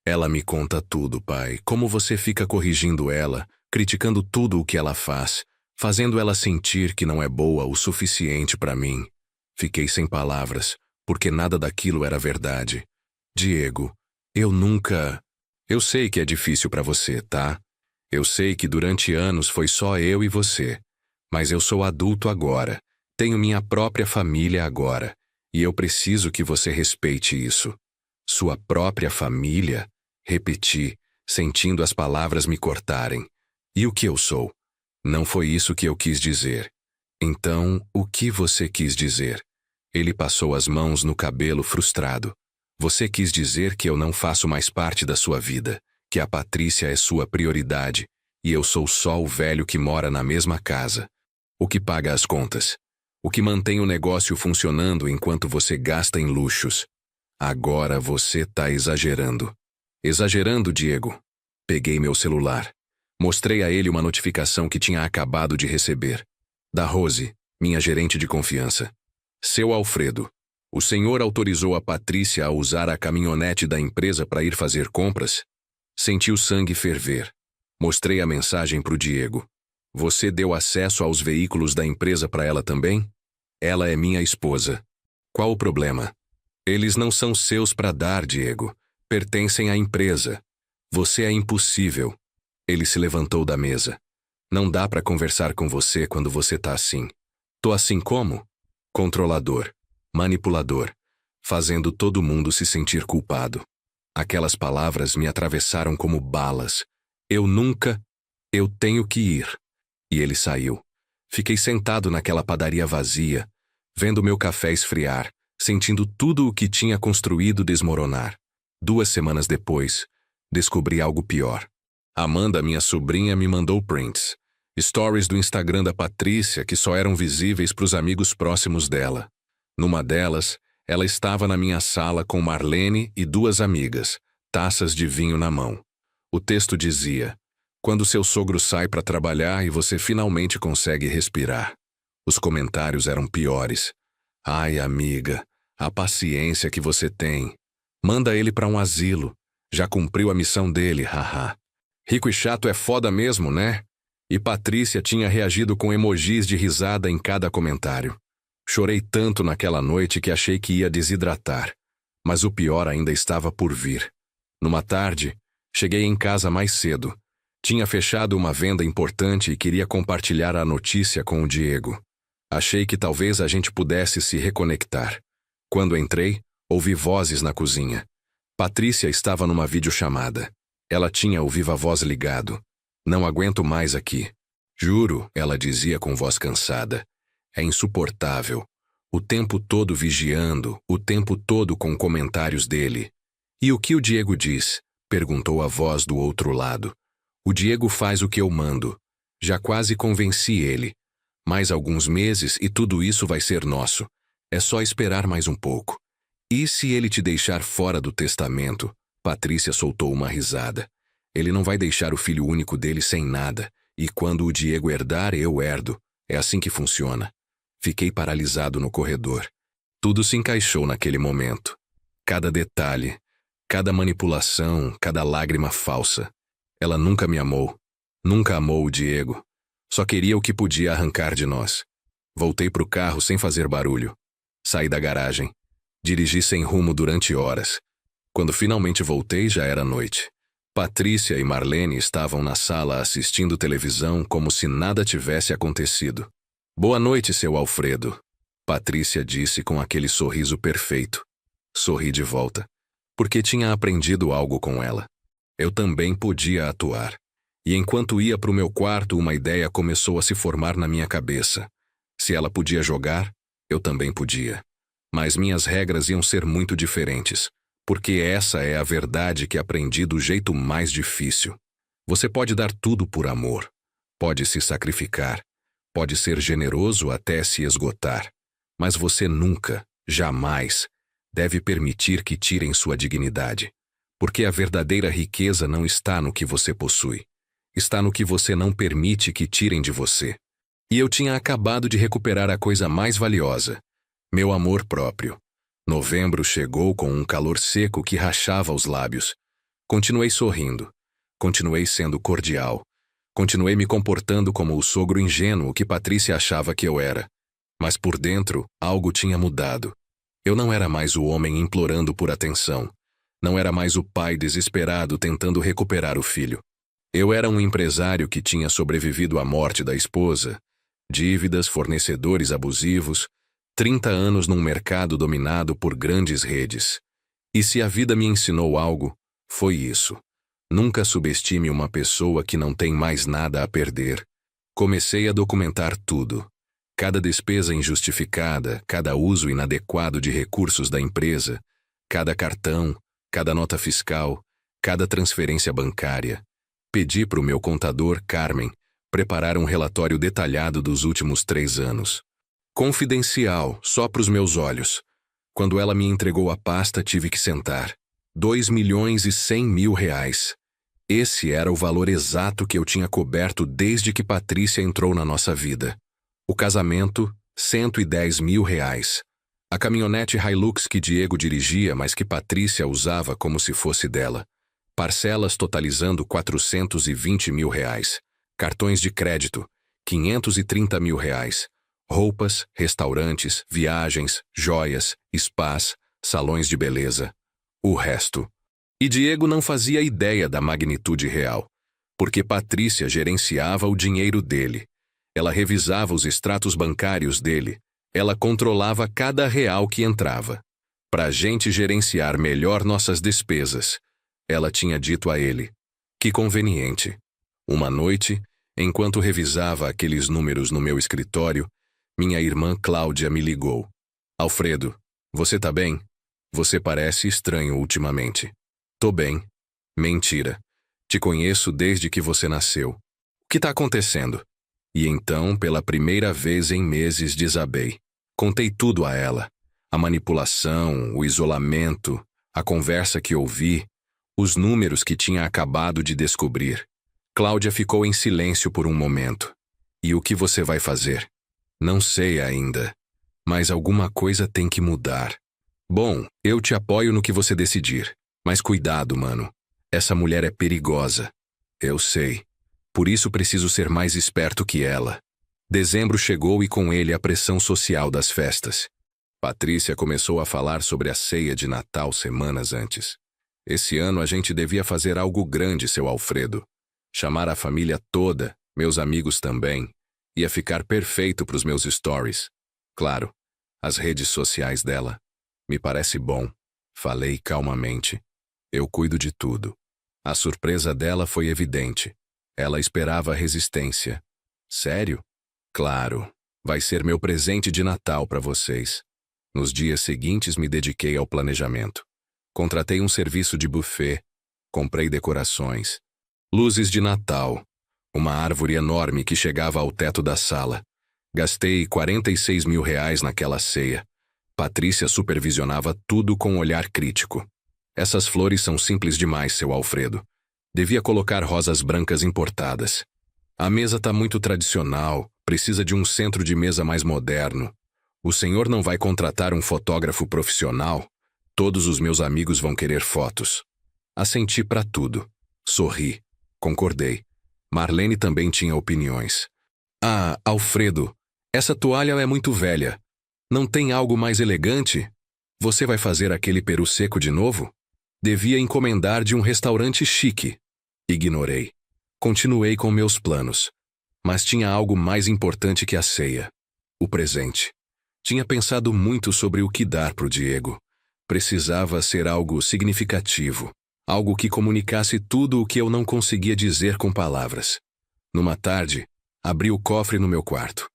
Ela me conta tudo, pai. Como você fica corrigindo ela, criticando tudo o que ela faz, fazendo ela sentir que não é boa o suficiente para mim. Fiquei sem palavras, porque nada daquilo era verdade. Diego, eu nunca... Eu sei que é difícil para você, tá? Eu sei que durante anos foi só eu e você. Mas eu sou adulto agora. Tenho minha própria família agora. E eu preciso que você respeite isso. Sua própria família? Repeti, sentindo as palavras me cortarem. E o que eu sou? Não foi isso que eu quis dizer. Então, o que você quis dizer? Ele passou as mãos no cabelo frustrado. Você quis dizer que eu não faço mais parte da sua vida, que a Patrícia é sua prioridade, e eu sou só o velho que mora na mesma casa. O que paga as contas. O que mantém o negócio funcionando enquanto você gasta em luxos. Agora você tá exagerando. Exagerando, Diego. Peguei meu celular. Mostrei a ele uma notificação que tinha acabado de receber. Da Rose, minha gerente de confiança. Seu Alfredo, o senhor autorizou a Patrícia a usar a caminhonete da empresa para ir fazer compras? Senti o sangue ferver. Mostrei a mensagem pro Diego. Você deu acesso aos veículos da empresa para ela também? Ela é minha esposa. Qual o problema? Eles não são seus para dar, Diego. Pertencem à empresa. Você é impossível. Ele se levantou da mesa. Não dá para conversar com você quando você tá assim. Tô assim como? Controlador. Manipulador. Fazendo todo mundo se sentir culpado. Aquelas palavras me atravessaram como balas. Eu tenho que ir. E ele saiu. Fiquei sentado naquela padaria vazia, vendo meu café esfriar, sentindo tudo o que tinha construído desmoronar. 2 semanas depois, descobri algo pior. Amanda, minha sobrinha, me mandou prints. Stories do Instagram da Patrícia que só eram visíveis para os amigos próximos dela. Numa delas, ela estava na minha sala com Marlene e 2 amigas, taças de vinho na mão. O texto dizia: quando seu sogro sai para trabalhar e você finalmente consegue respirar. Os comentários eram piores. Ai, amiga, a paciência que você tem. Manda ele para um asilo. Já cumpriu a missão dele, haha. Rico e chato é foda mesmo, né? E Patrícia tinha reagido com emojis de risada em cada comentário. Chorei tanto naquela noite que achei que ia desidratar. Mas o pior ainda estava por vir. Numa tarde, cheguei em casa mais cedo. Tinha fechado uma venda importante e queria compartilhar a notícia com o Diego. Achei que talvez a gente pudesse se reconectar. Quando entrei, ouvi vozes na cozinha. Patrícia estava numa videochamada. Ela tinha o viva-voz ligado. Não aguento mais aqui. Juro, ela dizia com voz cansada. É insuportável. O tempo todo vigiando, o tempo todo com comentários dele. E o que o Diego diz? Perguntou a voz do outro lado. O Diego faz o que eu mando. Já quase convenci ele. Mais alguns meses e tudo isso vai ser nosso. É só esperar mais um pouco. E se ele te deixar fora do testamento? Patrícia soltou uma risada. Ele não vai deixar o filho único dele sem nada. E quando o Diego herdar, eu herdo. É assim que funciona. Fiquei paralisado no corredor. Tudo se encaixou naquele momento. Cada detalhe, cada manipulação, cada lágrima falsa. Ela nunca me amou. Nunca amou o Diego. Só queria o que podia arrancar de nós. Voltei pro carro sem fazer barulho. Saí da garagem. Dirigi sem rumo durante horas. Quando finalmente voltei, já era noite. Patrícia e Marlene estavam na sala assistindo televisão como se nada tivesse acontecido. Boa noite, seu Alfredo. Patrícia disse com aquele sorriso perfeito. Sorri de volta. Porque tinha aprendido algo com ela. Eu também podia atuar. E enquanto ia para o meu quarto, uma ideia começou a se formar na minha cabeça. Se ela podia jogar, eu também podia. Mas minhas regras iam ser muito diferentes. Porque essa é a verdade que aprendi do jeito mais difícil. Você pode dar tudo por amor. Pode se sacrificar. Pode ser generoso até se esgotar. Mas você nunca, jamais, deve permitir que tirem sua dignidade. Porque a verdadeira riqueza não está no que você possui. Está no que você não permite que tirem de você. E eu tinha acabado de recuperar a coisa mais valiosa. Meu amor próprio. Novembro chegou com um calor seco que rachava os lábios. Continuei sorrindo. Continuei sendo cordial. Continuei me comportando como o sogro ingênuo que Patrícia achava que eu era. Mas por dentro, algo tinha mudado. Eu não era mais o homem implorando por atenção. Não era mais o pai desesperado tentando recuperar o filho. Eu era um empresário que tinha sobrevivido à morte da esposa, dívidas, fornecedores abusivos, 30 anos num mercado dominado por grandes redes. E se a vida me ensinou algo, foi isso. Nunca subestime uma pessoa que não tem mais nada a perder. Comecei a documentar tudo. Cada despesa injustificada, cada uso inadequado de recursos da empresa, cada cartão, cada nota fiscal, cada transferência bancária. Pedi para o meu contador, Carmen, preparar um relatório detalhado dos últimos 3 anos. Confidencial, só para os meus olhos. Quando ela me entregou a pasta, tive que sentar. 2.100.000 reais. Esse era o valor exato que eu tinha coberto desde que Patrícia entrou na nossa vida. O casamento, 110.000 reais. A caminhonete Hilux que Diego dirigia, mas que Patrícia usava como se fosse dela. Parcelas totalizando 420.000 reais. Cartões de crédito, 530.000 reais. Roupas, restaurantes, viagens, joias, spas, salões de beleza. O resto. E Diego não fazia ideia da magnitude real, porque Patrícia gerenciava o dinheiro dele. Ela revisava os extratos bancários dele. Ela controlava cada real que entrava. Para a gente gerenciar melhor nossas despesas, ela tinha dito a ele. Que conveniente. Uma noite, enquanto revisava aqueles números no meu escritório, minha irmã Cláudia me ligou. Alfredo, você tá bem? Você parece estranho ultimamente. Tô bem. Mentira. Te conheço desde que você nasceu. O que tá acontecendo? E então, pela primeira vez em meses, desabei. Contei tudo a ela. A manipulação, o isolamento, a conversa que ouvi, os números que tinha acabado de descobrir. Cláudia ficou em silêncio por um momento. E o que você vai fazer? Não sei ainda. Mas alguma coisa tem que mudar. Bom, eu te apoio no que você decidir. Mas cuidado, mano. Essa mulher é perigosa. Eu sei. Por isso preciso ser mais esperto que ela. Dezembro chegou e com ele a pressão social das festas. Patrícia começou a falar sobre a ceia de Natal semanas antes. Esse ano a gente devia fazer algo grande, seu Alfredo. Chamar a família toda, meus amigos também. Ia ficar perfeito para os meus stories. Claro, as redes sociais dela. Me parece bom. Falei calmamente. Eu cuido de tudo. A surpresa dela foi evidente. Ela esperava resistência. Sério? Claro. Vai ser meu presente de Natal para vocês. Nos dias seguintes me dediquei ao planejamento. Contratei um serviço de buffet. Comprei decorações. Luzes de Natal. Uma árvore enorme que chegava ao teto da sala. Gastei 46.000 reais naquela ceia. Patrícia supervisionava tudo com um olhar crítico. Essas flores são simples demais, seu Alfredo. Devia colocar rosas brancas importadas. A mesa tá muito tradicional, precisa de um centro de mesa mais moderno. O senhor não vai contratar um fotógrafo profissional? Todos os meus amigos vão querer fotos. Assenti para tudo. Sorri. Concordei. Marlene também tinha opiniões. Ah, Alfredo, essa toalha é muito velha. Não tem algo mais elegante? Você vai fazer aquele peru seco de novo? Devia encomendar de um restaurante chique. Ignorei. Continuei com meus planos. Mas tinha algo mais importante que a ceia. O presente. Tinha pensado muito sobre o que dar pro Diego. Precisava ser algo significativo. Algo que comunicasse tudo o que eu não conseguia dizer com palavras. Numa tarde, abri o cofre no meu quarto.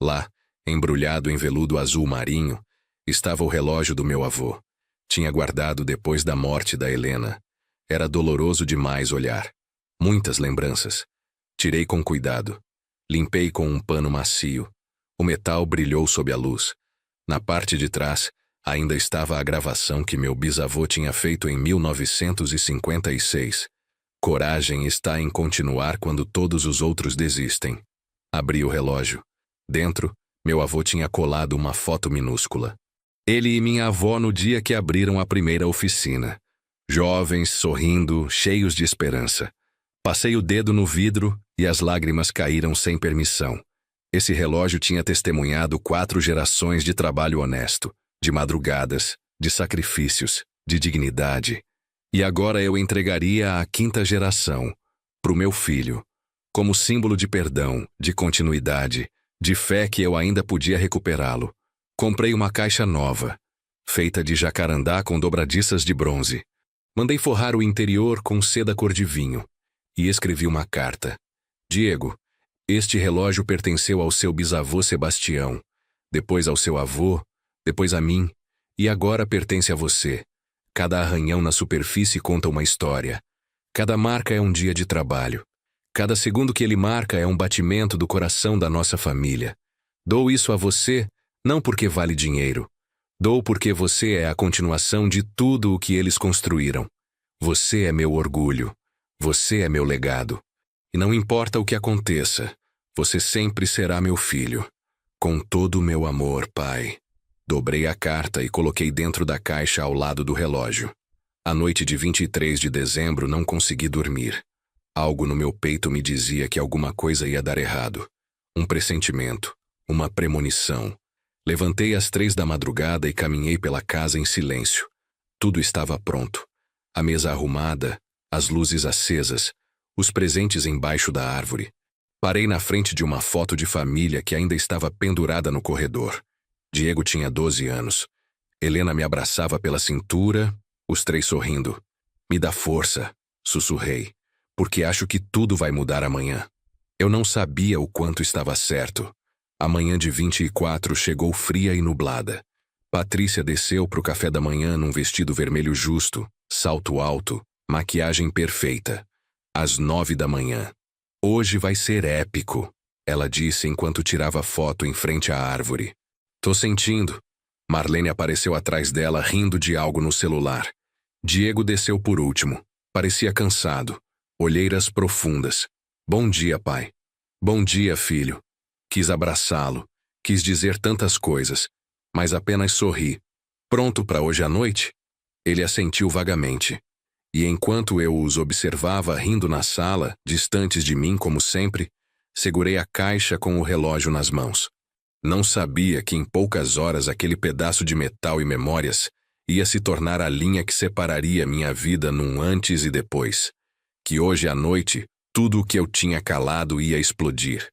Lá, embrulhado em veludo azul marinho, estava o relógio do meu avô. Tinha guardado depois da morte da Helena. Era doloroso demais olhar. Muitas lembranças. Tirei com cuidado. Limpei com um pano macio. O metal brilhou sob a luz. Na parte de trás, ainda estava a gravação que meu bisavô tinha feito em 1956. Coragem está em continuar quando todos os outros desistem. Abri o relógio. Dentro, meu avô tinha colado uma foto minúscula. Ele e minha avó no dia que abriram a primeira oficina. Jovens, sorrindo, cheios de esperança. Passei o dedo no vidro e as lágrimas caíram sem permissão. Esse relógio tinha testemunhado 4 gerações de trabalho honesto, de madrugadas, de sacrifícios, de dignidade. E agora eu entregaria à 5ª geração. Pro meu filho. Como símbolo de perdão, de continuidade, de fé que eu ainda podia recuperá-lo. Comprei uma caixa nova, feita de jacarandá com dobradiças de bronze. Mandei forrar o interior com seda cor de vinho. E escrevi uma carta. Diego, este relógio pertenceu ao seu bisavô Sebastião, depois ao seu avô, depois a mim, e agora pertence a você. Cada arranhão na superfície conta uma história. Cada marca é um dia de trabalho. Cada segundo que ele marca é um batimento do coração da nossa família. Dou isso a você, não porque vale dinheiro. Dou porque você é a continuação de tudo o que eles construíram. Você é meu orgulho. Você é meu legado. E não importa o que aconteça, você sempre será meu filho. Com todo o meu amor, pai. Dobrei a carta e coloquei dentro da caixa ao lado do relógio. À noite de 23 de dezembro não consegui dormir. Algo no meu peito me dizia que alguma coisa ia dar errado. Um pressentimento, uma premonição. Levantei às 3 da madrugada e caminhei pela casa em silêncio. Tudo estava pronto. A mesa arrumada, as luzes acesas, os presentes embaixo da árvore. Parei na frente de uma foto de família que ainda estava pendurada no corredor. Diego tinha 12 anos. Helena me abraçava pela cintura, os três sorrindo. Me dá força, sussurrei, porque acho que tudo vai mudar amanhã. Eu não sabia o quanto estava certo. A manhã de 24 chegou fria e nublada. Patrícia desceu para o café da manhã num vestido vermelho justo, salto alto, maquiagem perfeita. Às 9 da manhã. Hoje vai ser épico, ela disse enquanto tirava foto em frente à árvore. Tô sentindo. Marlene apareceu atrás dela rindo de algo no celular. Diego desceu por último. Parecia cansado. Olheiras profundas. Bom dia, pai. Bom dia, filho. Quis abraçá-lo. Quis dizer tantas coisas. Mas apenas sorri. Pronto para hoje à noite? Ele assentiu vagamente. E enquanto eu os observava rindo na sala, distantes de mim como sempre, segurei a caixa com o relógio nas mãos. Não sabia que em poucas horas aquele pedaço de metal e memórias ia se tornar a linha que separaria minha vida num antes e depois. Que hoje à noite, tudo o que eu tinha calado ia explodir.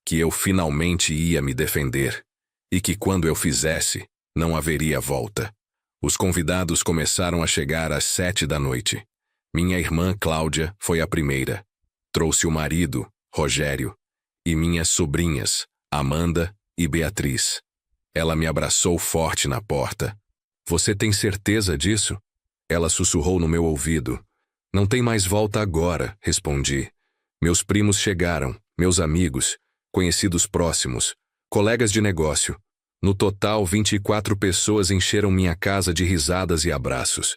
Que eu finalmente ia me defender. E que quando eu fizesse, não haveria volta. Os convidados começaram a chegar às 7 da noite. Minha irmã Cláudia foi a primeira. Trouxe o marido, Rogério, e minhas sobrinhas, Amanda e Beatriz. Ela me abraçou forte na porta. Você tem certeza disso? Ela sussurrou no meu ouvido. Não tem mais volta agora, respondi. Meus primos chegaram, meus amigos, conhecidos próximos, colegas de negócio. No total, 24 pessoas encheram minha casa de risadas e abraços.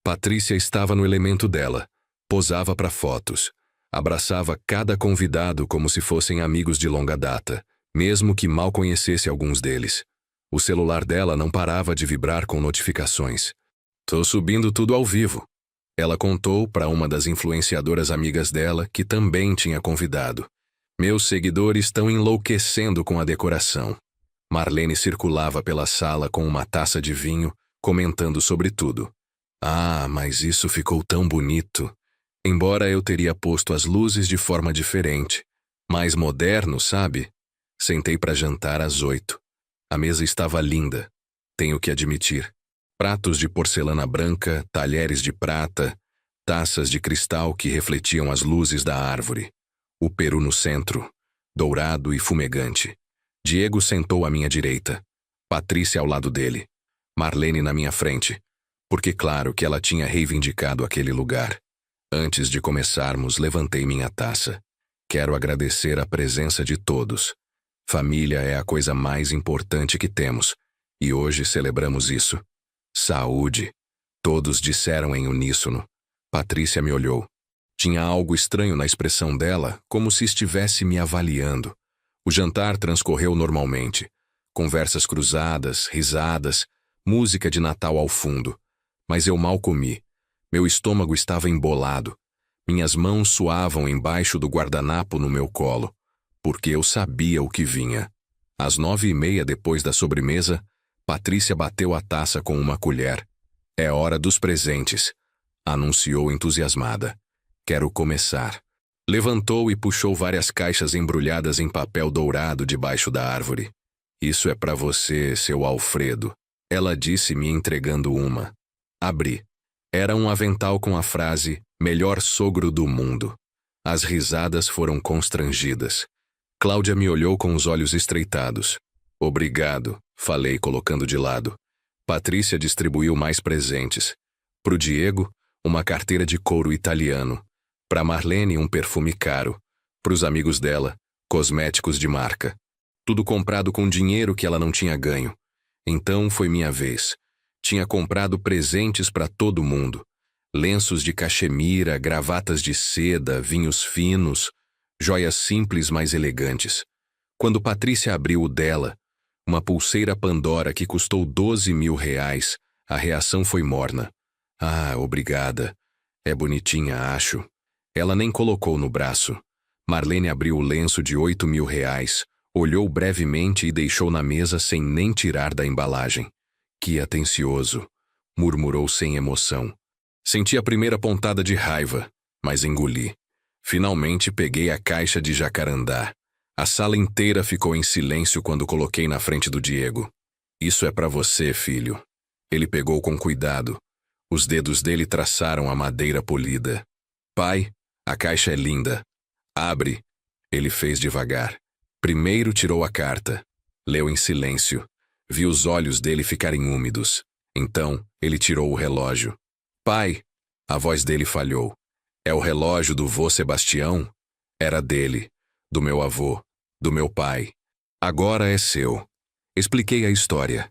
Patrícia estava no elemento dela. Posava para fotos. Abraçava cada convidado como se fossem amigos de longa data, mesmo que mal conhecesse alguns deles. O celular dela não parava de vibrar com notificações. Tô subindo tudo ao vivo. Ela contou para uma das influenciadoras amigas dela que também tinha convidado. Meus seguidores estão enlouquecendo com a decoração. Marlene circulava pela sala com uma taça de vinho, comentando sobre tudo. Ah, mas isso ficou tão bonito. Embora eu teria posto as luzes de forma diferente. Mais moderno, sabe? Sentei para jantar às 8. A mesa estava linda, tenho que admitir. Pratos de porcelana branca, talheres de prata, taças de cristal que refletiam as luzes da árvore. O peru no centro, dourado e fumegante. Diego sentou à minha direita. Patrícia ao lado dele. Marlene na minha frente. Porque claro que ela tinha reivindicado aquele lugar. Antes de começarmos, levantei minha taça. Quero agradecer a presença de todos. Família é a coisa mais importante que temos, e hoje celebramos isso. Saúde! Todos disseram em uníssono. Patrícia me olhou. Tinha algo estranho na expressão dela, como se estivesse me avaliando. O jantar transcorreu normalmente. Conversas cruzadas, risadas, música de Natal ao fundo. Mas eu mal comi. Meu estômago estava embolado. Minhas mãos suavam embaixo do guardanapo no meu colo, porque eu sabia o que vinha. Às 9h30 depois da sobremesa, Patrícia bateu a taça com uma colher. É hora dos presentes, anunciou entusiasmada. Quero começar. Levantou e puxou várias caixas embrulhadas em papel dourado debaixo da árvore. Isso é para você, seu Alfredo. Ela disse, me entregando uma. Abri. Era um avental com a frase, melhor sogro do mundo. As risadas foram constrangidas. Cláudia me olhou com os olhos estreitados. Obrigado, falei colocando de lado. Patrícia distribuiu mais presentes. Pro Diego, uma carteira de couro italiano. Pra Marlene, um perfume caro. Pros amigos dela, cosméticos de marca. Tudo comprado com dinheiro que ela não tinha ganho. Então foi minha vez. Tinha comprado presentes para todo mundo. Lenços de cachemira, gravatas de seda, vinhos finos, joias simples mas elegantes. Quando Patrícia abriu o dela, uma pulseira Pandora que custou 12 mil reais, a reação foi morna. Ah, obrigada. É bonitinha, acho. Ela nem colocou no braço. Marlene abriu o lenço de 8 mil reais, olhou brevemente e deixou na mesa sem nem tirar da embalagem. Que atencioso, murmurou sem emoção. Senti a primeira pontada de raiva, mas engoli. Finalmente peguei a caixa de jacarandá. A sala inteira ficou em silêncio quando coloquei na frente do Diego. Isso é para você, filho. Ele pegou com cuidado. Os dedos dele traçaram a madeira polida. Pai, a caixa é linda. Abre. Ele fez devagar. Primeiro tirou a carta. Leu em silêncio. Vi os olhos dele ficarem úmidos. Então, ele tirou o relógio. Pai, a voz dele falhou. É o relógio do vô Sebastião? Era dele, do meu avô, do meu pai. Agora é seu. Expliquei a história.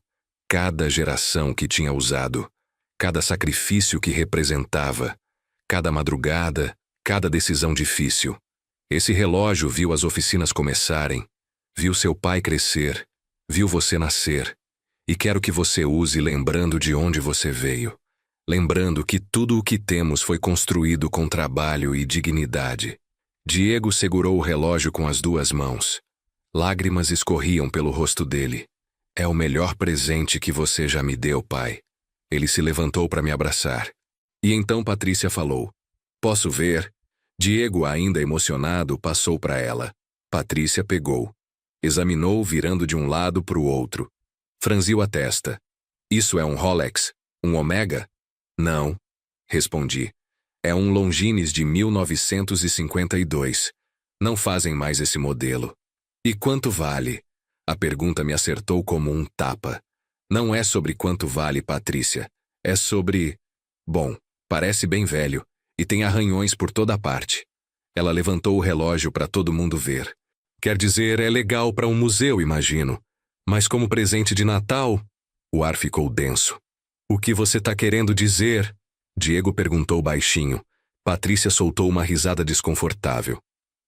Cada geração que tinha usado. Cada sacrifício que representava. Cada madrugada, cada decisão difícil. Esse relógio viu as oficinas começarem. Viu seu pai crescer. Viu você nascer. E quero que você use lembrando de onde você veio. Lembrando que tudo o que temos foi construído com trabalho e dignidade. Diego segurou o relógio com as duas mãos. Lágrimas escorriam pelo rosto dele. É o melhor presente que você já me deu, pai. Ele se levantou para me abraçar. E então Patrícia falou. Posso ver? Diego, ainda emocionado, passou para ela. Patrícia pegou. Examinou, virando de um lado para o outro. Franziu a testa. Isso é um Rolex? Um Omega? Não, respondi. É um Longines de 1952. Não fazem mais esse modelo. E quanto vale? A pergunta me acertou como um tapa. Não é sobre quanto vale, Patrícia. É sobre... Bom, parece bem velho, e tem arranhões por toda parte. Ela levantou o relógio para todo mundo ver. Quer dizer, é legal para um museu, imagino. Mas como presente de Natal? O ar ficou denso. O que você está querendo dizer? Diego perguntou baixinho. Patrícia soltou uma risada desconfortável.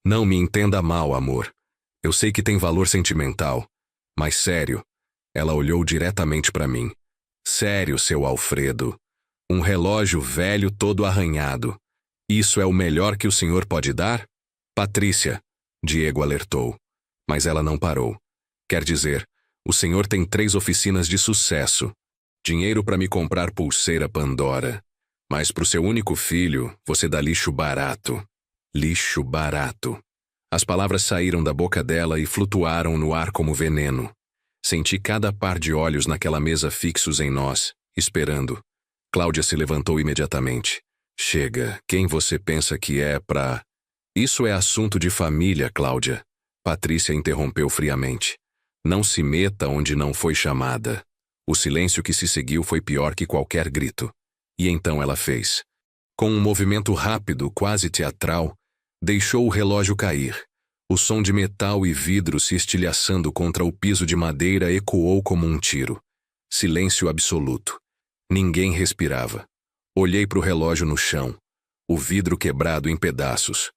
Não me entenda mal, amor. Eu sei que tem valor sentimental. Mas sério. Ela olhou diretamente para mim. Sério, seu Alfredo. Um relógio velho todo arranhado. Isso é o melhor que o senhor pode dar? Patrícia, Diego alertou. Mas ela não parou. Quer dizer, o senhor tem 3 oficinas de sucesso. Dinheiro para me comprar pulseira Pandora. Mas pro seu único filho, você dá lixo barato. Lixo barato. As palavras saíram da boca dela e flutuaram no ar como veneno. Senti cada par de olhos naquela mesa fixos em nós, esperando. Cláudia se levantou imediatamente. Chega, quem você pensa que é pra... Isso é assunto de família, Cláudia. Patrícia interrompeu friamente. Não se meta onde não foi chamada. O silêncio que se seguiu foi pior que qualquer grito. E então ela fez. Com um movimento rápido, quase teatral, deixou o relógio cair. O som de metal e vidro se estilhaçando contra o piso de madeira ecoou como um tiro. Silêncio absoluto. Ninguém respirava. Olhei para o relógio no chão. O vidro quebrado em pedaços.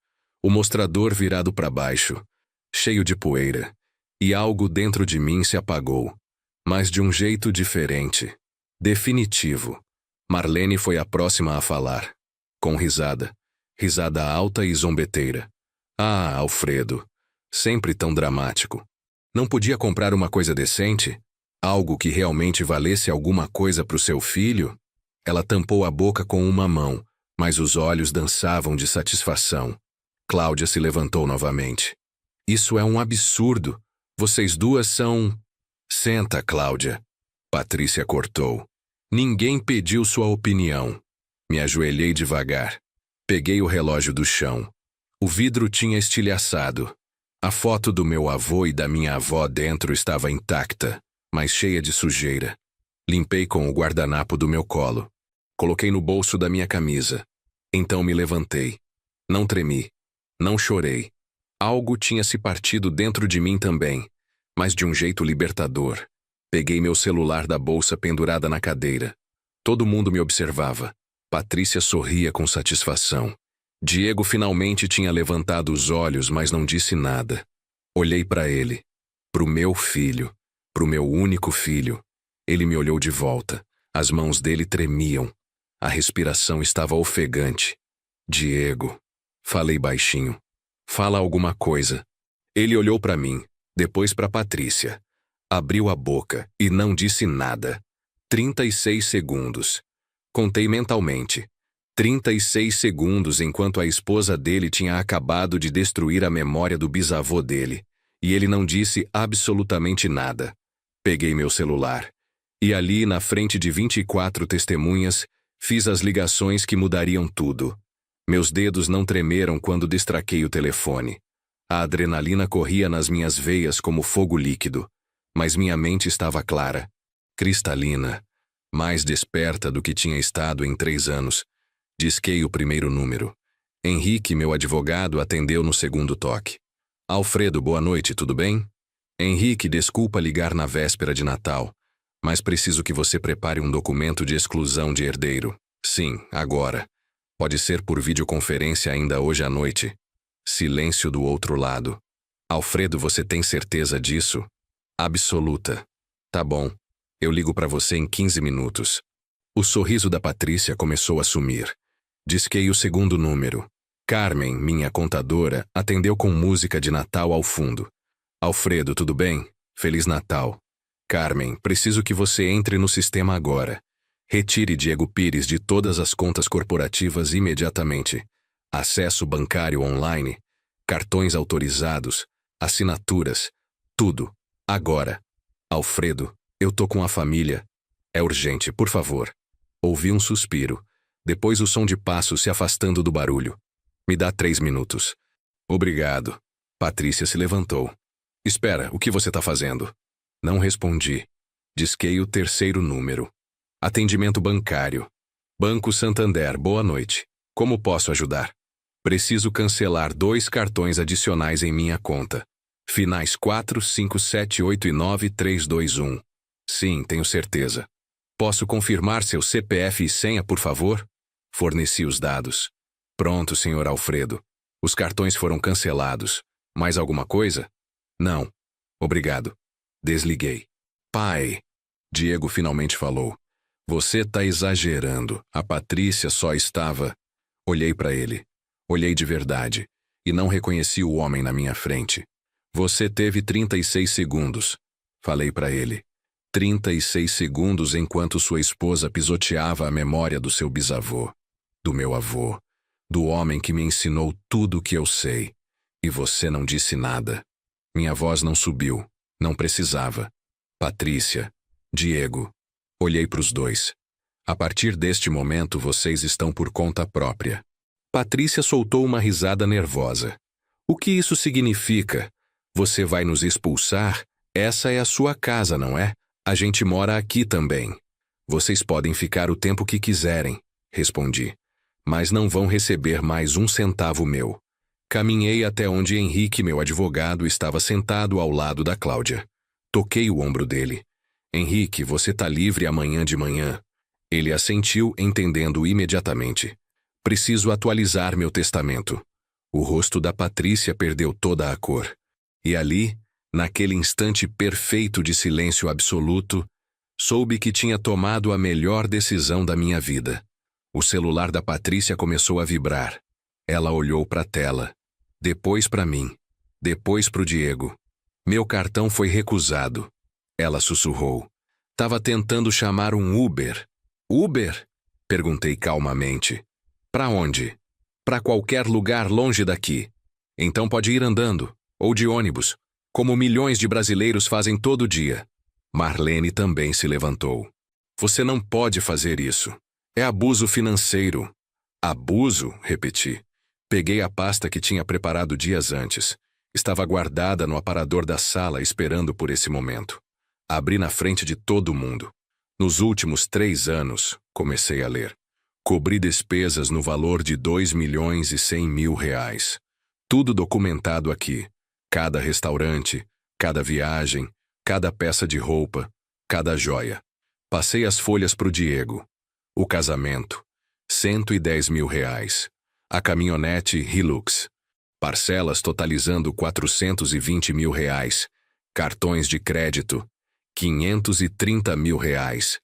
O mostrador virado para baixo, cheio de poeira. E algo dentro de mim se apagou. Mas de um jeito diferente. Definitivo. Marlene foi a próxima a falar. Com risada. Risada alta e zombeteira. Ah, Alfredo. Sempre tão dramático. Não podia comprar uma coisa decente? Algo que realmente valesse alguma coisa para o seu filho? Ela tampou a boca com uma mão, mas os olhos dançavam de satisfação. Cláudia se levantou novamente. Isso é um absurdo. Vocês duas são... Senta, Cláudia. Patrícia cortou. Ninguém pediu sua opinião. Me ajoelhei devagar. Peguei o relógio do chão. O vidro tinha estilhaçado. A foto do meu avô e da minha avó dentro estava intacta, mas cheia de sujeira. Limpei com o guardanapo do meu colo. Coloquei no bolso da minha camisa. Então me levantei. Não tremi. Não chorei. Algo tinha se partido dentro de mim também, mas de um jeito libertador. Peguei meu celular da bolsa pendurada na cadeira. Todo mundo me observava. Patrícia sorria com satisfação. Diego finalmente tinha levantado os olhos, mas não disse nada. Olhei para ele. Pro meu filho. Pro meu único filho. Ele me olhou de volta. As mãos dele tremiam. A respiração estava ofegante. Diego. Falei baixinho. Fala alguma coisa. Ele olhou para mim, depois para Patrícia. Abriu a boca e não disse nada. 36 segundos. Contei mentalmente. 36 segundos enquanto a esposa dele tinha acabado de destruir a memória do bisavô dele. E ele não disse absolutamente nada. Peguei meu celular. E ali, na frente de 24 testemunhas, fiz as ligações que mudariam tudo. Meus dedos não tremeram quando destraquei o telefone. A adrenalina corria nas minhas veias como fogo líquido. Mas minha mente estava clara, cristalina, mais desperta do que tinha estado em 3 anos. Disquei o primeiro número. Henrique, meu advogado, atendeu no segundo toque. Alfredo, boa noite, tudo bem? Henrique, desculpa ligar na véspera de Natal, mas preciso que você prepare um documento de exclusão de herdeiro. Sim, agora. Pode ser por videoconferência ainda hoje à noite. Silêncio do outro lado. Alfredo, você tem certeza disso? Absoluta. Tá bom. Eu ligo para você em 15 minutos. O sorriso da Patrícia começou a sumir. Disquei o segundo número. Carmen, minha contadora, atendeu com música de Natal ao fundo. Alfredo, tudo bem? Feliz Natal. Carmen, preciso que você entre no sistema agora. Retire Diego Pires de todas as contas corporativas imediatamente. Acesso bancário online, cartões autorizados, assinaturas, tudo. Agora. Alfredo, eu tô com a família. É urgente, por favor. Ouvi um suspiro. Depois o som de passos se afastando do barulho. Me dá 3 minutos. Obrigado. Patrícia se levantou. Espera, o que você tá fazendo? Não respondi. Disquei o terceiro número. Atendimento bancário. Banco Santander, boa noite. Como posso ajudar? Preciso cancelar 2 cartões adicionais em minha conta. Finais 4, 5, 7, 8 e 9, 3, 2, 1. Sim, tenho certeza. Posso confirmar seu CPF e senha, por favor? Forneci os dados. Pronto, senhor Alfredo. Os cartões foram cancelados. Mais alguma coisa? Não. Obrigado. Desliguei. Pai. Diego finalmente falou. Você tá exagerando. A Patrícia só estava... Olhei para ele. Olhei de verdade. E não reconheci o homem na minha frente. Você teve 36 segundos. Falei para ele. 36 segundos enquanto sua esposa pisoteava a memória do seu bisavô. Do meu avô. Do homem que me ensinou tudo o que eu sei. E você não disse nada. Minha voz não subiu. Não precisava. Patrícia. Diego. Olhei para os dois. A partir deste momento vocês estão por conta própria. Patrícia soltou uma risada nervosa. O que isso significa? Você vai nos expulsar? Essa é a sua casa, não é? A gente mora aqui também. Vocês podem ficar o tempo que quiserem, respondi. Mas não vão receber mais 1 centavo meu. Caminhei até onde Henrique, meu advogado, estava sentado ao lado da Cláudia. Toquei o ombro dele. Henrique, você tá livre amanhã de manhã. Ele assentiu, entendendo imediatamente. Preciso atualizar meu testamento. O rosto da Patrícia perdeu toda a cor. E ali, naquele instante perfeito de silêncio absoluto, soube que tinha tomado a melhor decisão da minha vida. O celular da Patrícia começou a vibrar. Ela olhou para a tela. Depois para mim. Depois para o Diego. Meu cartão foi recusado. Ela sussurrou. Tava tentando chamar um Uber. Uber? Perguntei calmamente. Para onde? Para qualquer lugar longe daqui. Então pode ir andando, ou de ônibus, como milhões de brasileiros fazem todo dia. Marlene também se levantou. Você não pode fazer isso. É abuso financeiro. Abuso? Repeti. Peguei a pasta que tinha preparado dias antes. Estava guardada no aparador da sala esperando por esse momento. Abri na frente de todo mundo. Nos últimos 3 anos, comecei a ler. Cobri despesas no valor de R$ 2.100.000. Tudo documentado aqui. Cada restaurante, cada viagem, cada peça de roupa, cada joia. Passei as folhas para o Diego. O casamento, R$ 110.000. A caminhonete Hilux. Parcelas totalizando R$ 420.000. Cartões de crédito, R$ 530.000.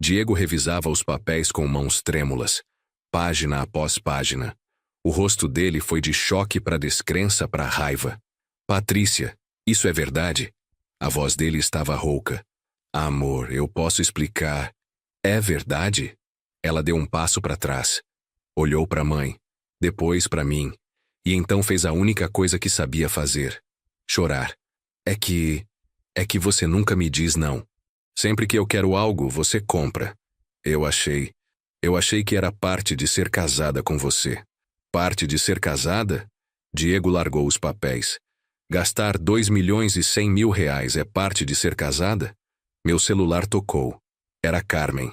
Diego revisava os papéis com mãos trêmulas, página após página. O rosto dele foi de choque para descrença para raiva. Patrícia, isso é verdade? A voz dele estava rouca. Amor, eu posso explicar. É verdade? Ela deu um passo para trás. Olhou para a mãe, depois para mim, e então fez a única coisa que sabia fazer. Chorar. É que você nunca me diz não. Sempre que eu quero algo, você compra. Eu achei que era parte de ser casada com você. Parte de ser casada? Diego largou os papéis. Gastar R$ 2.100.000 é parte de ser casada? Meu celular tocou. Era Carmen.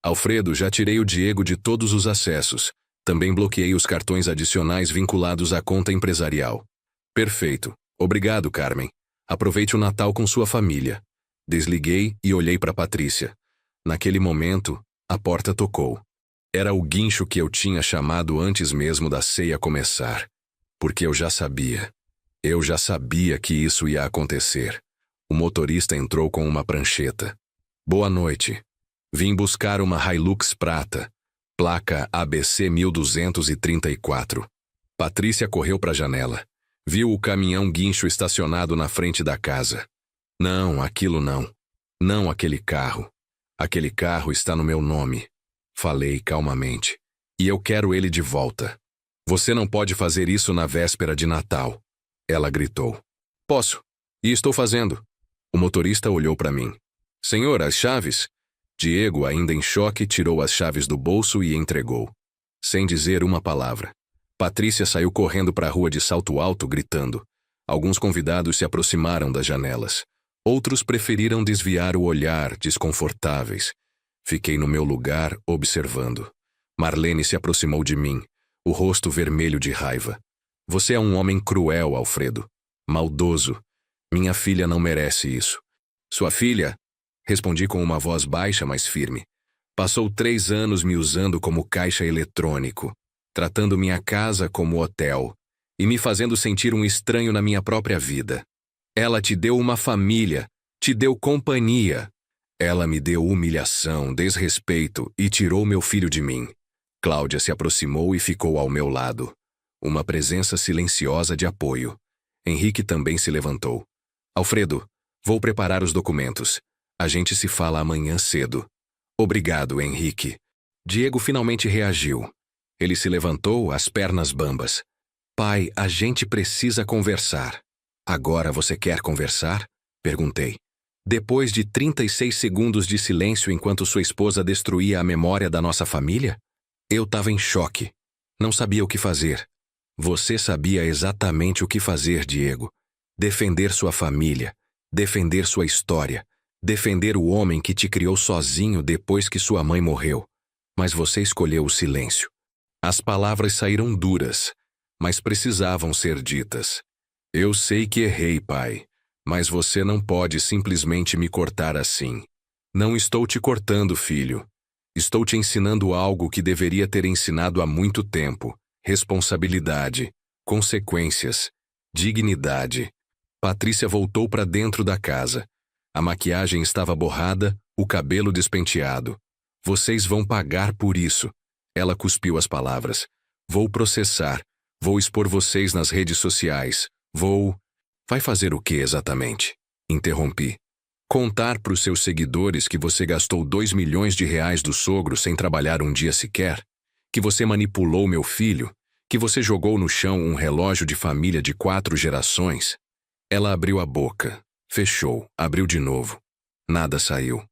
Alfredo, já tirei o Diego de todos os acessos. Também bloqueei os cartões adicionais vinculados à conta empresarial. Perfeito. Obrigado, Carmen. Aproveite o Natal com sua família. Desliguei e olhei para Patrícia. Naquele momento, a porta tocou. Era o guincho que eu tinha chamado antes mesmo da ceia começar. Porque eu já sabia. Eu já sabia que isso ia acontecer. O motorista entrou com uma prancheta. Boa noite. Vim buscar uma Hilux prata. Placa ABC 1234. Patrícia correu para a janela. Viu o caminhão guincho estacionado na frente da casa. Não, aquilo não. Não aquele carro. Aquele carro está no meu nome. Falei calmamente. E eu quero ele de volta. Você não pode fazer isso na véspera de Natal. Ela gritou. Posso. E estou fazendo. O motorista olhou para mim. Senhor, as chaves? Diego, ainda em choque, tirou as chaves do bolso e entregou. Sem dizer uma palavra. Patrícia saiu correndo para a rua de salto alto, gritando. Alguns convidados se aproximaram das janelas. Outros preferiram desviar o olhar, desconfortáveis. Fiquei no meu lugar, observando. Marlene se aproximou de mim, o rosto vermelho de raiva. Você é um homem cruel, Alfredo. Maldoso. Minha filha não merece isso. Sua filha? Respondi com uma voz baixa, mas firme. Passou 3 anos me usando como caixa eletrônico, tratando minha casa como hotel e me fazendo sentir um estranho na minha própria vida. Ela te deu uma família, te deu companhia. Ela me deu humilhação, desrespeito e tirou meu filho de mim. Cláudia se aproximou e ficou ao meu lado. Uma presença silenciosa de apoio. Henrique também se levantou. Alfredo, vou preparar os documentos. A gente se fala amanhã cedo. Obrigado, Henrique. Diego finalmente reagiu. Ele se levantou, as pernas bambas. Pai, a gente precisa conversar. Agora você quer conversar? Perguntei. Depois de 36 segundos de silêncio enquanto sua esposa destruía a memória da nossa família? Eu estava em choque. Não sabia o que fazer. Você sabia exatamente o que fazer, Diego. Defender sua família. Defender sua história. Defender o homem que te criou sozinho depois que sua mãe morreu. Mas você escolheu o silêncio. As palavras saíram duras, mas precisavam ser ditas. Eu sei que errei, pai, mas você não pode simplesmente me cortar assim. Não estou te cortando, filho. Estou te ensinando algo que deveria ter ensinado há muito tempo. Responsabilidade, consequências, dignidade. Patrícia voltou para dentro da casa. A maquiagem estava borrada, o cabelo despenteado. Vocês vão pagar por isso. Ela cuspiu as palavras. Vou processar. Vou expor vocês nas redes sociais. Vai fazer o que exatamente? Interrompi. Contar para os seus seguidores que você gastou R$ 2 milhões do sogro sem trabalhar um dia sequer? Que você manipulou meu filho? Que você jogou no chão um relógio de família de 4 gerações? Ela abriu a boca, fechou, abriu de novo. Nada saiu.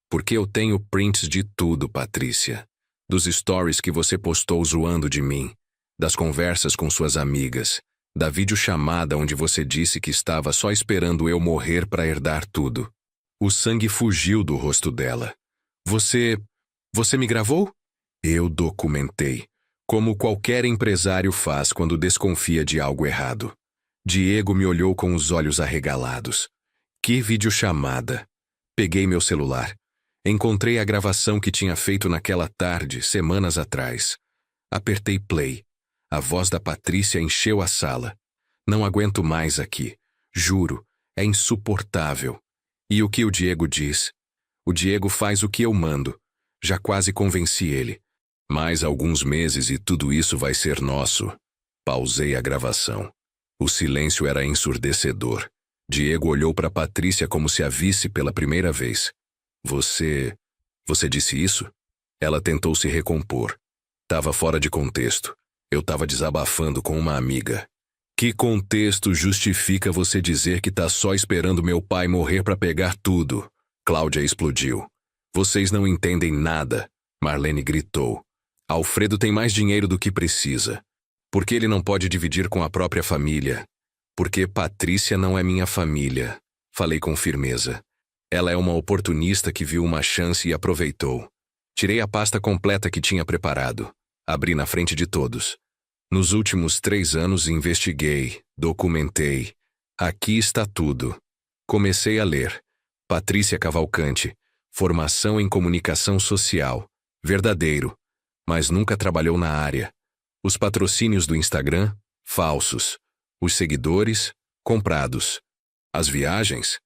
Porque eu tenho prints de tudo, Patrícia. Dos stories que você postou zoando de mim, das conversas com suas amigas, da videochamada onde você disse que estava só esperando eu morrer para herdar tudo. O sangue fugiu do rosto dela. Você me gravou? Eu documentei, como qualquer empresário faz quando desconfia de algo errado. Diego me olhou com os olhos arregalados. Que videochamada! Peguei meu celular. Encontrei a gravação que tinha feito naquela tarde, semanas atrás. Apertei play. A voz da Patrícia encheu a sala. Não aguento mais aqui. Juro, é insuportável. E o que o Diego diz? O Diego faz o que eu mando. Já quase convenci ele. Mais alguns meses e tudo isso vai ser nosso. Pausei a gravação. O silêncio era ensurdecedor. Diego olhou para Patrícia como se a visse pela primeira vez. Você disse isso? Ela tentou se recompor. Tava fora de contexto. Eu tava desabafando com uma amiga. Que contexto justifica você dizer que tá só esperando meu pai morrer para pegar tudo? Cláudia explodiu. Vocês não entendem nada, Marlene gritou. Alfredo tem mais dinheiro do que precisa. Por que ele não pode dividir com a própria família? Porque Patrícia não é minha família, falei com firmeza. Ela é uma oportunista que viu uma chance e aproveitou. Tirei a pasta completa que tinha preparado. Abri na frente de todos. Nos últimos 3 anos investiguei, documentei. Aqui está tudo. Comecei a ler. Patrícia Cavalcante. Formação em comunicação social. Verdadeiro. Mas nunca trabalhou na área. Os patrocínios do Instagram? Falsos. Os seguidores? Comprados. As viagens?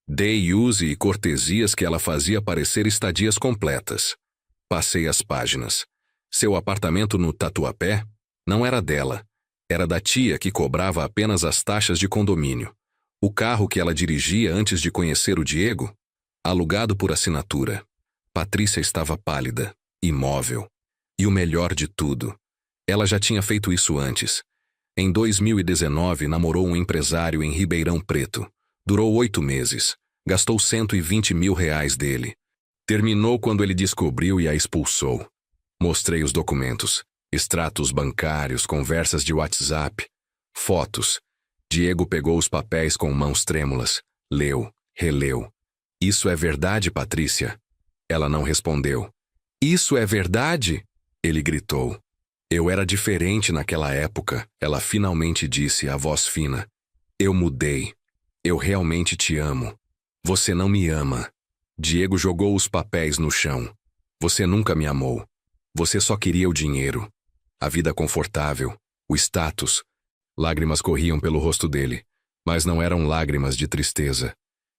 Day use e cortesias que ela fazia parecer estadias completas. Passei as páginas. Seu apartamento no Tatuapé? Não era dela. Era da tia que cobrava apenas as taxas de condomínio. O carro que ela dirigia antes de conhecer o Diego? Alugado por assinatura. Patrícia estava pálida, imóvel. E o melhor de tudo, ela já tinha feito isso antes. Em 2019, namorou um empresário em Ribeirão Preto. Durou 8 meses. Gastou R$120 mil dele. Terminou quando ele descobriu e a expulsou. Mostrei os documentos. Extratos bancários, conversas de WhatsApp. Fotos. Diego pegou os papéis com mãos trêmulas. Leu, releu. Isso é verdade, Patrícia? Ela não respondeu. Isso é verdade? Ele gritou. Eu era diferente naquela época, ela finalmente disse, a voz fina. Eu mudei. Eu realmente te amo. Você não me ama. Diego jogou os papéis no chão. Você nunca me amou. Você só queria o dinheiro. A vida confortável. O status. Lágrimas corriam pelo rosto dele. Mas não eram lágrimas de tristeza.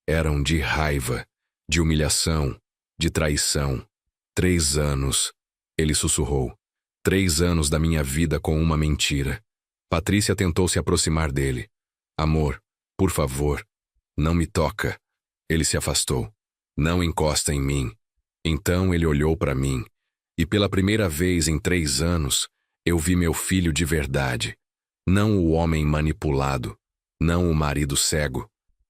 Eram de raiva, de humilhação, de traição. 3 anos. Ele sussurrou. 3 anos da minha vida com uma mentira. Patrícia tentou se aproximar dele. Amor, por favor, não me toca. Ele se afastou. Não encosta em mim. Então ele olhou para mim. E pela primeira vez em 3 anos, eu vi meu filho de verdade. Não o homem manipulado. Não o marido cego.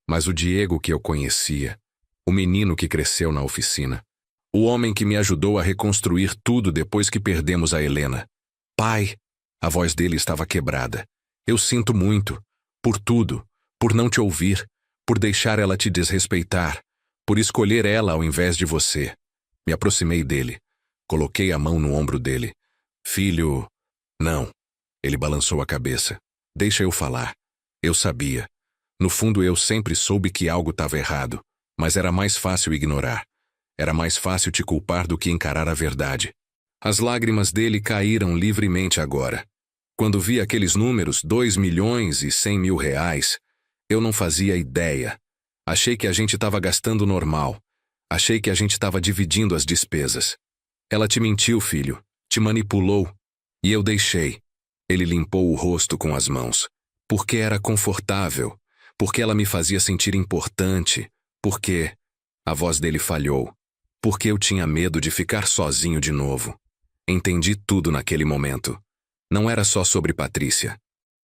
Mas o Diego que eu conhecia. O menino que cresceu na oficina. O homem que me ajudou a reconstruir tudo depois que perdemos a Helena. Pai, a voz dele estava quebrada. Eu sinto muito. Por tudo. Por não te ouvir. Por deixar ela te desrespeitar. Por escolher ela ao invés de você. Me aproximei dele. Coloquei a mão no ombro dele. Filho... Não. Ele balançou a cabeça. Deixa eu falar. Eu sabia. No fundo eu sempre soube que algo estava errado. Mas era mais fácil ignorar. Era mais fácil te culpar do que encarar a verdade. As lágrimas dele caíram livremente agora. Quando vi aqueles números, 2 milhões e 100 mil reais, eu não fazia ideia. Achei que a gente estava gastando normal. Achei que a gente estava dividindo as despesas. Ela te mentiu, filho. Te manipulou. E eu deixei. Ele limpou o rosto com as mãos. Porque era confortável. Porque ela me fazia sentir importante. Porque... A voz dele falhou. Porque eu tinha medo de ficar sozinho de novo. Entendi tudo naquele momento. Não era só sobre Patrícia.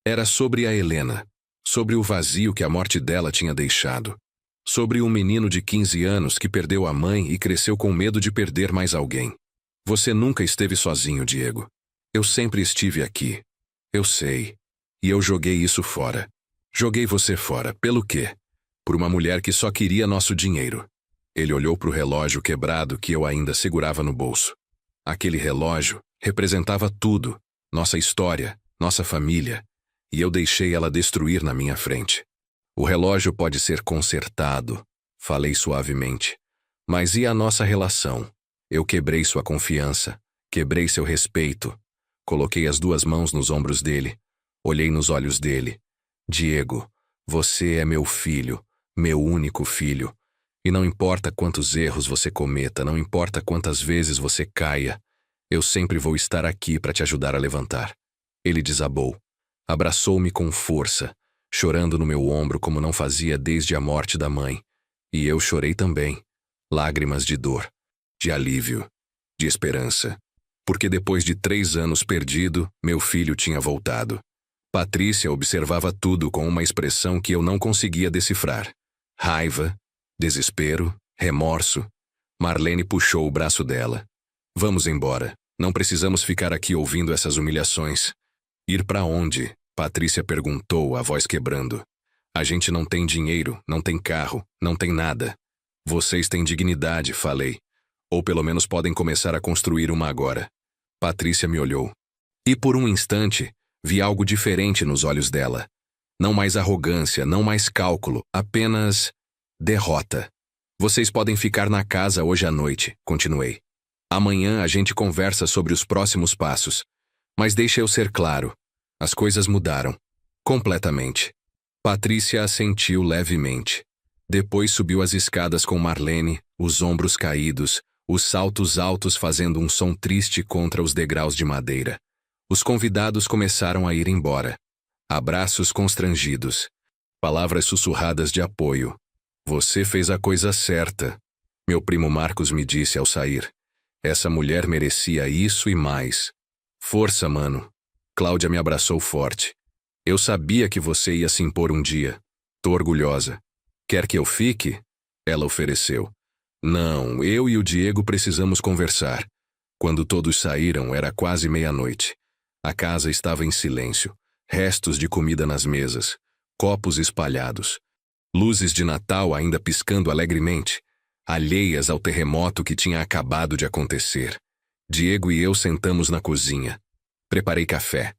Era sobre a Helena. Sobre o vazio que a morte dela tinha deixado. Sobre um menino de 15 anos que perdeu a mãe e cresceu com medo de perder mais alguém. Você nunca esteve sozinho, Diego. Eu sempre estive aqui. Eu sei. E eu joguei isso fora. Joguei você fora. Pelo quê? Por uma mulher que só queria nosso dinheiro. Ele olhou para o relógio quebrado que eu ainda segurava no bolso. Aquele relógio representava tudo. Nossa história, nossa família. E eu deixei ela destruir na minha frente. O relógio pode ser consertado, falei suavemente. Mas e a nossa relação? Eu quebrei sua confiança, quebrei seu respeito. Coloquei as 2 mãos nos ombros dele. Olhei nos olhos dele. Diego, você é meu filho, meu único filho. E não importa quantos erros você cometa, não importa quantas vezes você caia, eu sempre vou estar aqui para te ajudar a levantar. Ele desabou. Abraçou-me com força, chorando no meu ombro como não fazia desde a morte da mãe. E eu chorei também. Lágrimas de dor, de alívio, de esperança. Porque depois de 3 anos perdido, meu filho tinha voltado. Patrícia observava tudo com uma expressão que eu não conseguia decifrar. Raiva, desespero, remorso. Marlene puxou o braço dela. Vamos embora. Não precisamos ficar aqui ouvindo essas humilhações. Ir para onde? Patrícia perguntou, a voz quebrando. A gente não tem dinheiro, não tem carro, não tem nada. Vocês têm dignidade, falei. Ou pelo menos podem começar a construir uma agora. Patrícia me olhou. E por um instante, vi algo diferente nos olhos dela. Não mais arrogância, não mais cálculo, apenas derrota. Vocês podem ficar na casa hoje à noite, continuei. Amanhã a gente conversa sobre os próximos passos. Mas deixa eu ser claro. As coisas mudaram. Completamente. Patrícia assentiu levemente. Depois subiu as escadas com Marlene, os ombros caídos, os saltos altos fazendo um som triste contra os degraus de madeira. Os convidados começaram a ir embora. Abraços constrangidos. Palavras sussurradas de apoio. Você fez a coisa certa. Meu primo Marcos me disse ao sair. Essa mulher merecia isso e mais. Força, mano. Cláudia me abraçou forte. Eu sabia que você ia se impor um dia. Tô orgulhosa. Quer que eu fique? Ela ofereceu. Não, eu e o Diego precisamos conversar. Quando todos saíram, era quase meia-noite. A casa estava em silêncio. Restos de comida nas mesas. Copos espalhados. Luzes de Natal ainda piscando alegremente. Alheias ao terremoto que tinha acabado de acontecer. Diego e eu sentamos na cozinha. Preparei café.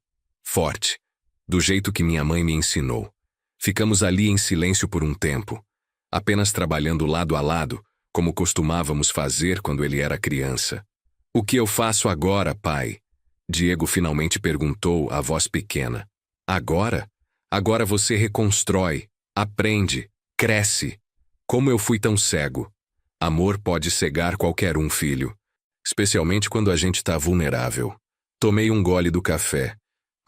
Forte. Do jeito que minha mãe me ensinou. Ficamos ali em silêncio por um tempo. Apenas trabalhando lado a lado, como costumávamos fazer quando ele era criança. O que eu faço agora, pai? Diego finalmente perguntou, a voz pequena. Agora? Agora você reconstrói, aprende, cresce. Como eu fui tão cego? Amor pode cegar qualquer um, filho. Especialmente quando a gente tá vulnerável. Tomei um gole do café.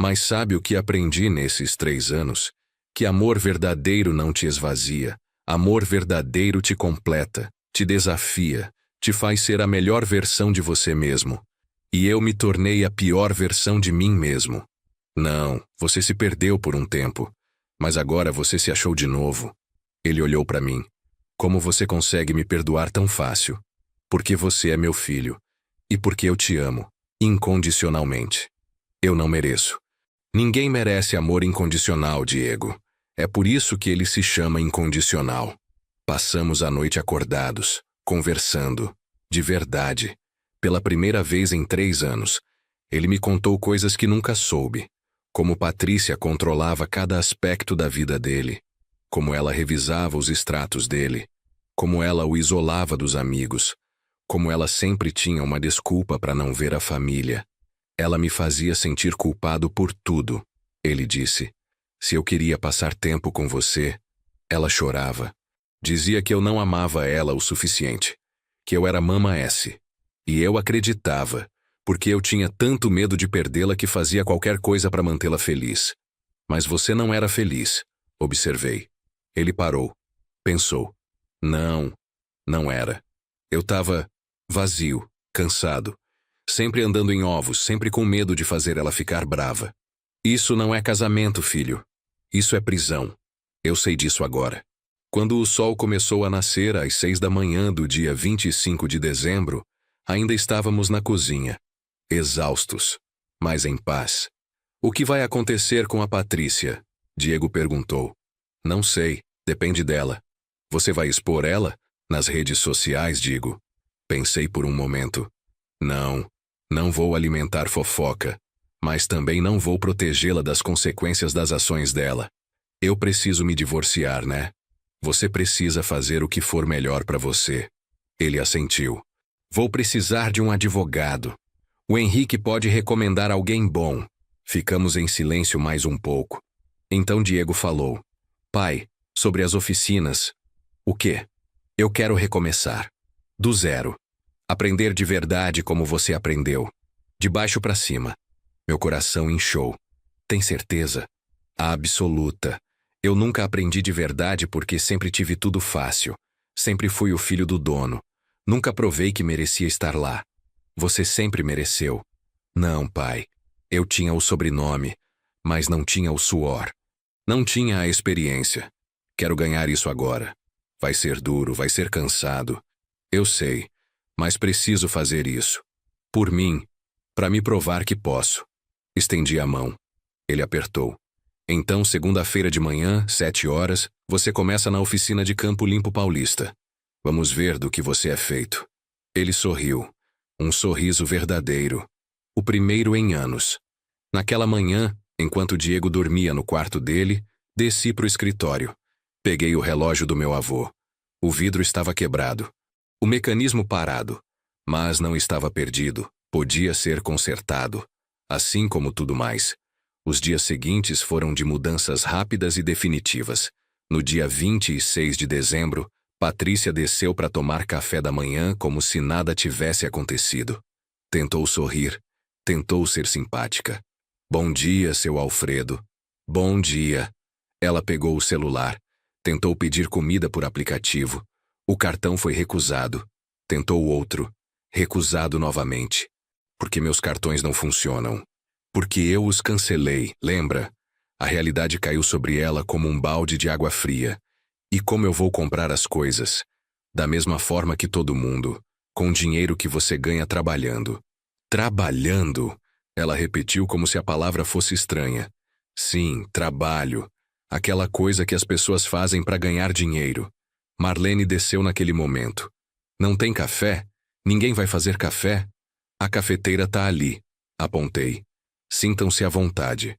Mas sabe o que aprendi nesses 3 anos? Que amor verdadeiro não te esvazia. Amor verdadeiro te completa, te desafia, te faz ser a melhor versão de você mesmo. E eu me tornei a pior versão de mim mesmo. Não, você se perdeu por um tempo. Mas agora você se achou de novo. Ele olhou para mim. Como você consegue me perdoar tão fácil? Porque você é meu filho. E porque eu te amo, incondicionalmente. Eu não mereço. Ninguém merece amor incondicional, Diego. É por isso que ele se chama incondicional. Passamos a noite acordados, conversando, de verdade. Pela primeira vez em 3 anos, ele me contou coisas que nunca soube. Como Patrícia controlava cada aspecto da vida dele. Como ela revisava os extratos dele. Como ela o isolava dos amigos. Como ela sempre tinha uma desculpa para não ver a família. Ela me fazia sentir culpado por tudo, ele disse. Se eu queria passar tempo com você, ela chorava. Dizia que eu não amava ela o suficiente. Que eu era mama S. E eu acreditava, porque eu tinha tanto medo de perdê-la que fazia qualquer coisa para mantê-la feliz. Mas você não era feliz, observei. Ele parou. Pensou. Não, não era. Eu estava vazio, cansado. Sempre andando em ovos, sempre com medo de fazer ela ficar brava. Isso não é casamento, filho. Isso é prisão. Eu sei disso agora. Quando o sol começou a nascer às 6 da manhã do dia 25 de dezembro, ainda estávamos na cozinha, exaustos, mas em paz. O que vai acontecer com a Patrícia? Diego perguntou. Não sei, depende dela. Você vai expor ela? Nas redes sociais, digo. Pensei por um momento. Não vou alimentar fofoca, mas também não vou protegê-la das consequências das ações dela. Eu preciso me divorciar, né? Você precisa fazer o que for melhor para você. Ele assentiu. Vou precisar de um advogado. O Henrique pode recomendar alguém bom. Ficamos em silêncio mais um pouco. Então Diego falou. Pai, sobre as oficinas. O quê? Eu quero recomeçar. Do zero. Aprender de verdade como você aprendeu. De baixo para cima. Meu coração inchou. Tem certeza? Absoluta. Eu nunca aprendi de verdade porque sempre tive tudo fácil. Sempre fui o filho do dono. Nunca provei que merecia estar lá. Você sempre mereceu. Não, pai. Eu tinha o sobrenome, mas não tinha o suor. Não tinha a experiência. Quero ganhar isso agora. Vai ser duro, vai ser cansado. Eu sei, mas preciso fazer isso. Por mim, para me provar que posso. Estendi a mão. Ele apertou. Então, segunda-feira de manhã, 7 horas, você começa na oficina de Campo Limpo Paulista. Vamos ver do que você é feito. Ele sorriu. Um sorriso verdadeiro. O primeiro em anos. Naquela manhã, enquanto Diego dormia no quarto dele, desci para o escritório. Peguei o relógio do meu avô. O vidro estava quebrado. O mecanismo parado. Mas não estava perdido. Podia ser consertado. Assim como tudo mais. Os dias seguintes foram de mudanças rápidas e definitivas. No dia 26 de dezembro, Patrícia desceu para tomar café da manhã como se nada tivesse acontecido. Tentou sorrir. Tentou ser simpática. Bom dia, seu Alfredo. Bom dia. Ela pegou o celular. Tentou pedir comida por aplicativo. O cartão foi recusado. Tentou outro. Recusado novamente. Porque meus cartões não funcionam. Porque eu os cancelei, lembra? A realidade caiu sobre ela como um balde de água fria. E como eu vou comprar as coisas? Da mesma forma que todo mundo. Com dinheiro que você ganha trabalhando. Trabalhando? Ela repetiu como se a palavra fosse estranha. Sim, trabalho. Aquela coisa que as pessoas fazem para ganhar dinheiro. Marlene desceu naquele momento. Não tem café? Ninguém vai fazer café? A cafeteira tá ali. Apontei. Sintam-se à vontade.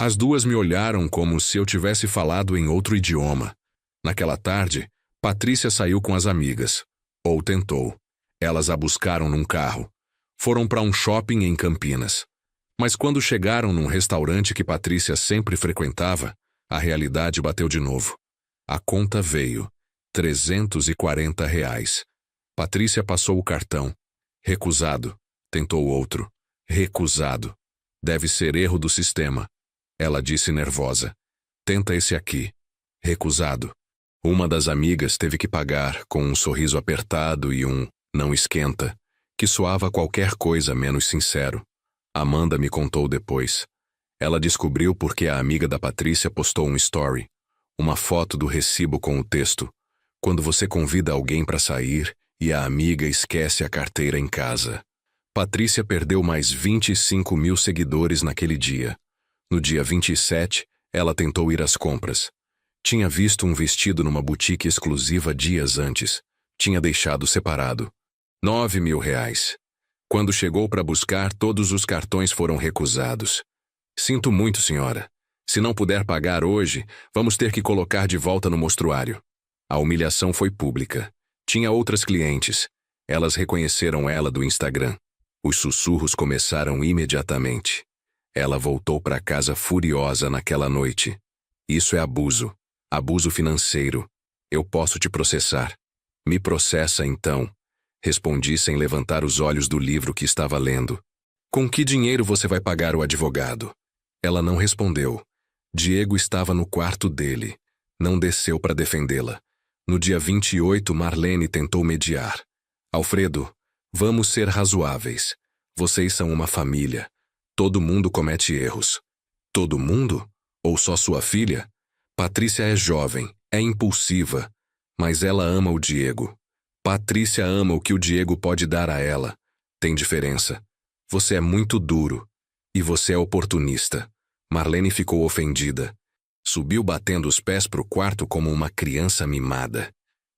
As duas me olharam como se eu tivesse falado em outro idioma. Naquela tarde, Patrícia saiu com as amigas. Ou tentou. Elas a buscaram num carro. Foram para um shopping em Campinas. Mas quando chegaram num restaurante que Patrícia sempre frequentava, a realidade bateu de novo. A conta veio. R$ 340. Patrícia passou o cartão. Recusado. Tentou outro. Recusado. Deve ser erro do sistema. Ela disse nervosa. Tenta esse aqui. Recusado. Uma das amigas teve que pagar com um sorriso apertado e um não esquenta, que soava qualquer coisa menos sincero. Amanda me contou depois. Ela descobriu porque a amiga da Patrícia postou um story, uma foto do recibo com o texto: quando você convida alguém para sair e a amiga esquece a carteira em casa. Patrícia perdeu mais 25 mil seguidores naquele dia. No dia 27, ela tentou ir às compras. Tinha visto um vestido numa boutique exclusiva dias antes. Tinha deixado separado. R$ 9.000. Quando chegou para buscar, todos os cartões foram recusados. Sinto muito, senhora. Se não puder pagar hoje, vamos ter que colocar de volta no mostruário. A humilhação foi pública. Tinha outras clientes. Elas reconheceram ela do Instagram. Os sussurros começaram imediatamente. Ela voltou para casa furiosa naquela noite. Isso é abuso. Abuso financeiro. Eu posso te processar. Me processa, então. Respondi sem levantar os olhos do livro que estava lendo. Com que dinheiro você vai pagar o advogado? Ela não respondeu. Diego estava no quarto dele. Não desceu para defendê-la. No dia 28, Marlene tentou mediar. Alfredo, vamos ser razoáveis. Vocês são uma família. Todo mundo comete erros. Todo mundo? Ou só sua filha? Patrícia é jovem, é impulsiva, mas ela ama o Diego. Patrícia ama o que o Diego pode dar a ela. Tem diferença. Você é muito duro. E você é oportunista. Marlene ficou ofendida. Subiu batendo os pés pro quarto como uma criança mimada.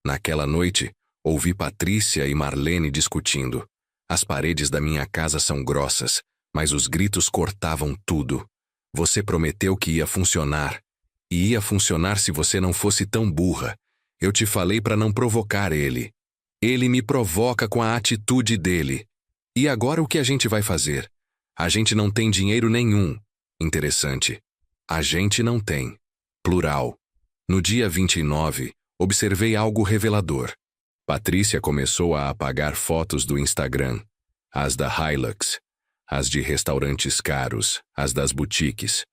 Naquela noite, ouvi Patrícia e Marlene discutindo. As paredes da minha casa são grossas, mas os gritos cortavam tudo. Você prometeu que ia funcionar. E ia funcionar se você não fosse tão burra. Eu te falei para não provocar ele. Ele me provoca com a atitude dele. E agora o que a gente vai fazer? A gente não tem dinheiro nenhum. Interessante. A gente não tem. Plural. No dia 29, observei algo revelador. Patrícia começou a apagar fotos do Instagram. As da Hilux, as de restaurantes caros, as das boutiques.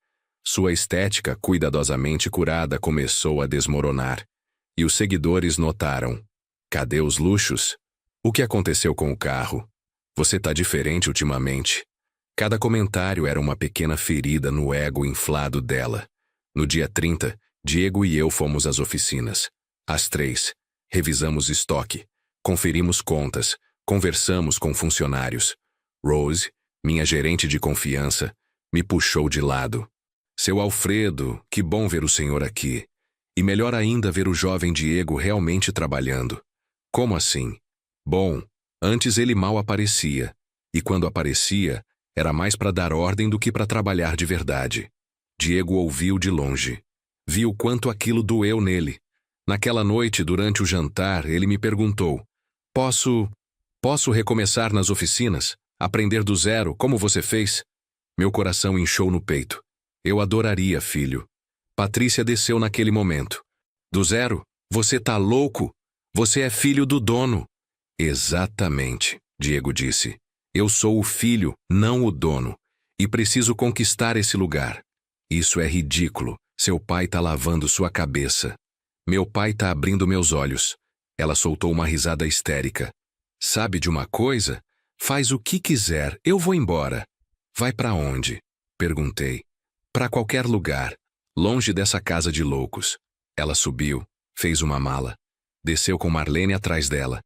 Sua estética cuidadosamente curada começou a desmoronar. E os seguidores notaram. Cadê os luxos? O que aconteceu com o carro? Você tá diferente ultimamente. Cada comentário era uma pequena ferida no ego inflado dela. No dia 30, Diego e eu fomos às oficinas. Às 3, revisamos estoque, conferimos contas, conversamos com funcionários. Rose, minha gerente de confiança, me puxou de lado. Seu Alfredo, que bom ver o senhor aqui. E melhor ainda ver o jovem Diego realmente trabalhando. Como assim? Bom, antes ele mal aparecia. E quando aparecia, era mais para dar ordem do que para trabalhar de verdade. Diego ouviu de longe. Viu quanto aquilo doeu nele. Naquela noite, durante o jantar, ele me perguntou: Posso recomeçar nas oficinas? Aprender do zero, como você fez? Meu coração inchou no peito. Eu adoraria, filho. Patrícia desceu naquele momento. Do zero? Você tá louco? Você é filho do dono. Exatamente, Diego disse. Eu sou o filho, não o dono. E preciso conquistar esse lugar. Isso é ridículo. Seu pai tá lavando sua cabeça. Meu pai tá abrindo meus olhos. Ela soltou uma risada histérica. Sabe de uma coisa? Faz o que quiser, eu vou embora. Vai pra onde? Perguntei. Pra qualquer lugar, longe dessa casa de loucos. Ela subiu, fez uma mala. Desceu com Marlene atrás dela.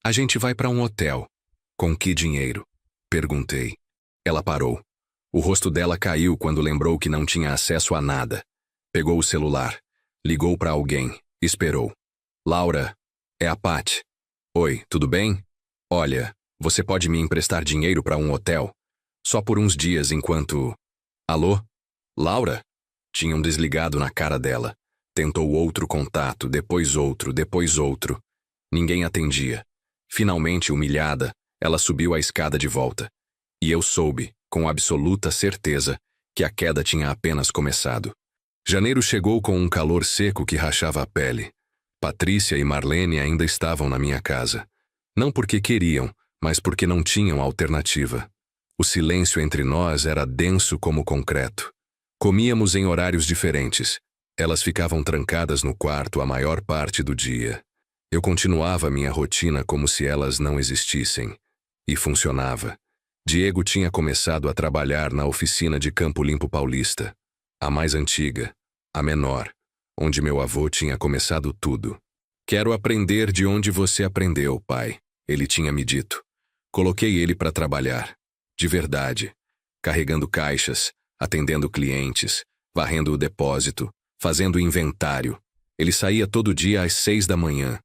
A gente vai pra um hotel. Com que dinheiro? Perguntei. Ela parou. O rosto dela caiu quando lembrou que não tinha acesso a nada. Pegou o celular. Ligou pra alguém. Esperou. Laura, é a Pat. Oi, tudo bem? Olha, você pode me emprestar dinheiro pra um hotel? Só por uns dias enquanto... Alô? Laura? Tinham desligado na cara dela. Tentou outro contato, depois outro, depois outro. Ninguém atendia. Finalmente, humilhada, ela subiu a escada de volta. E eu soube, com absoluta certeza, que a queda tinha apenas começado. Janeiro chegou com um calor seco que rachava a pele. Patrícia e Marlene ainda estavam na minha casa. Não porque queriam, mas porque não tinham alternativa. O silêncio entre nós era denso como concreto. Comíamos em horários diferentes. Elas ficavam trancadas no quarto a maior parte do dia. Eu continuava minha rotina como se elas não existissem. E funcionava. Diego tinha começado a trabalhar na oficina de Campo Limpo Paulista. A mais antiga, a menor, onde meu avô tinha começado tudo. Quero aprender de onde você aprendeu, pai, ele tinha me dito. Coloquei ele para trabalhar. De verdade. Carregando caixas, atendendo clientes, varrendo o depósito, fazendo inventário. Ele saía todo dia às 6 da manhã.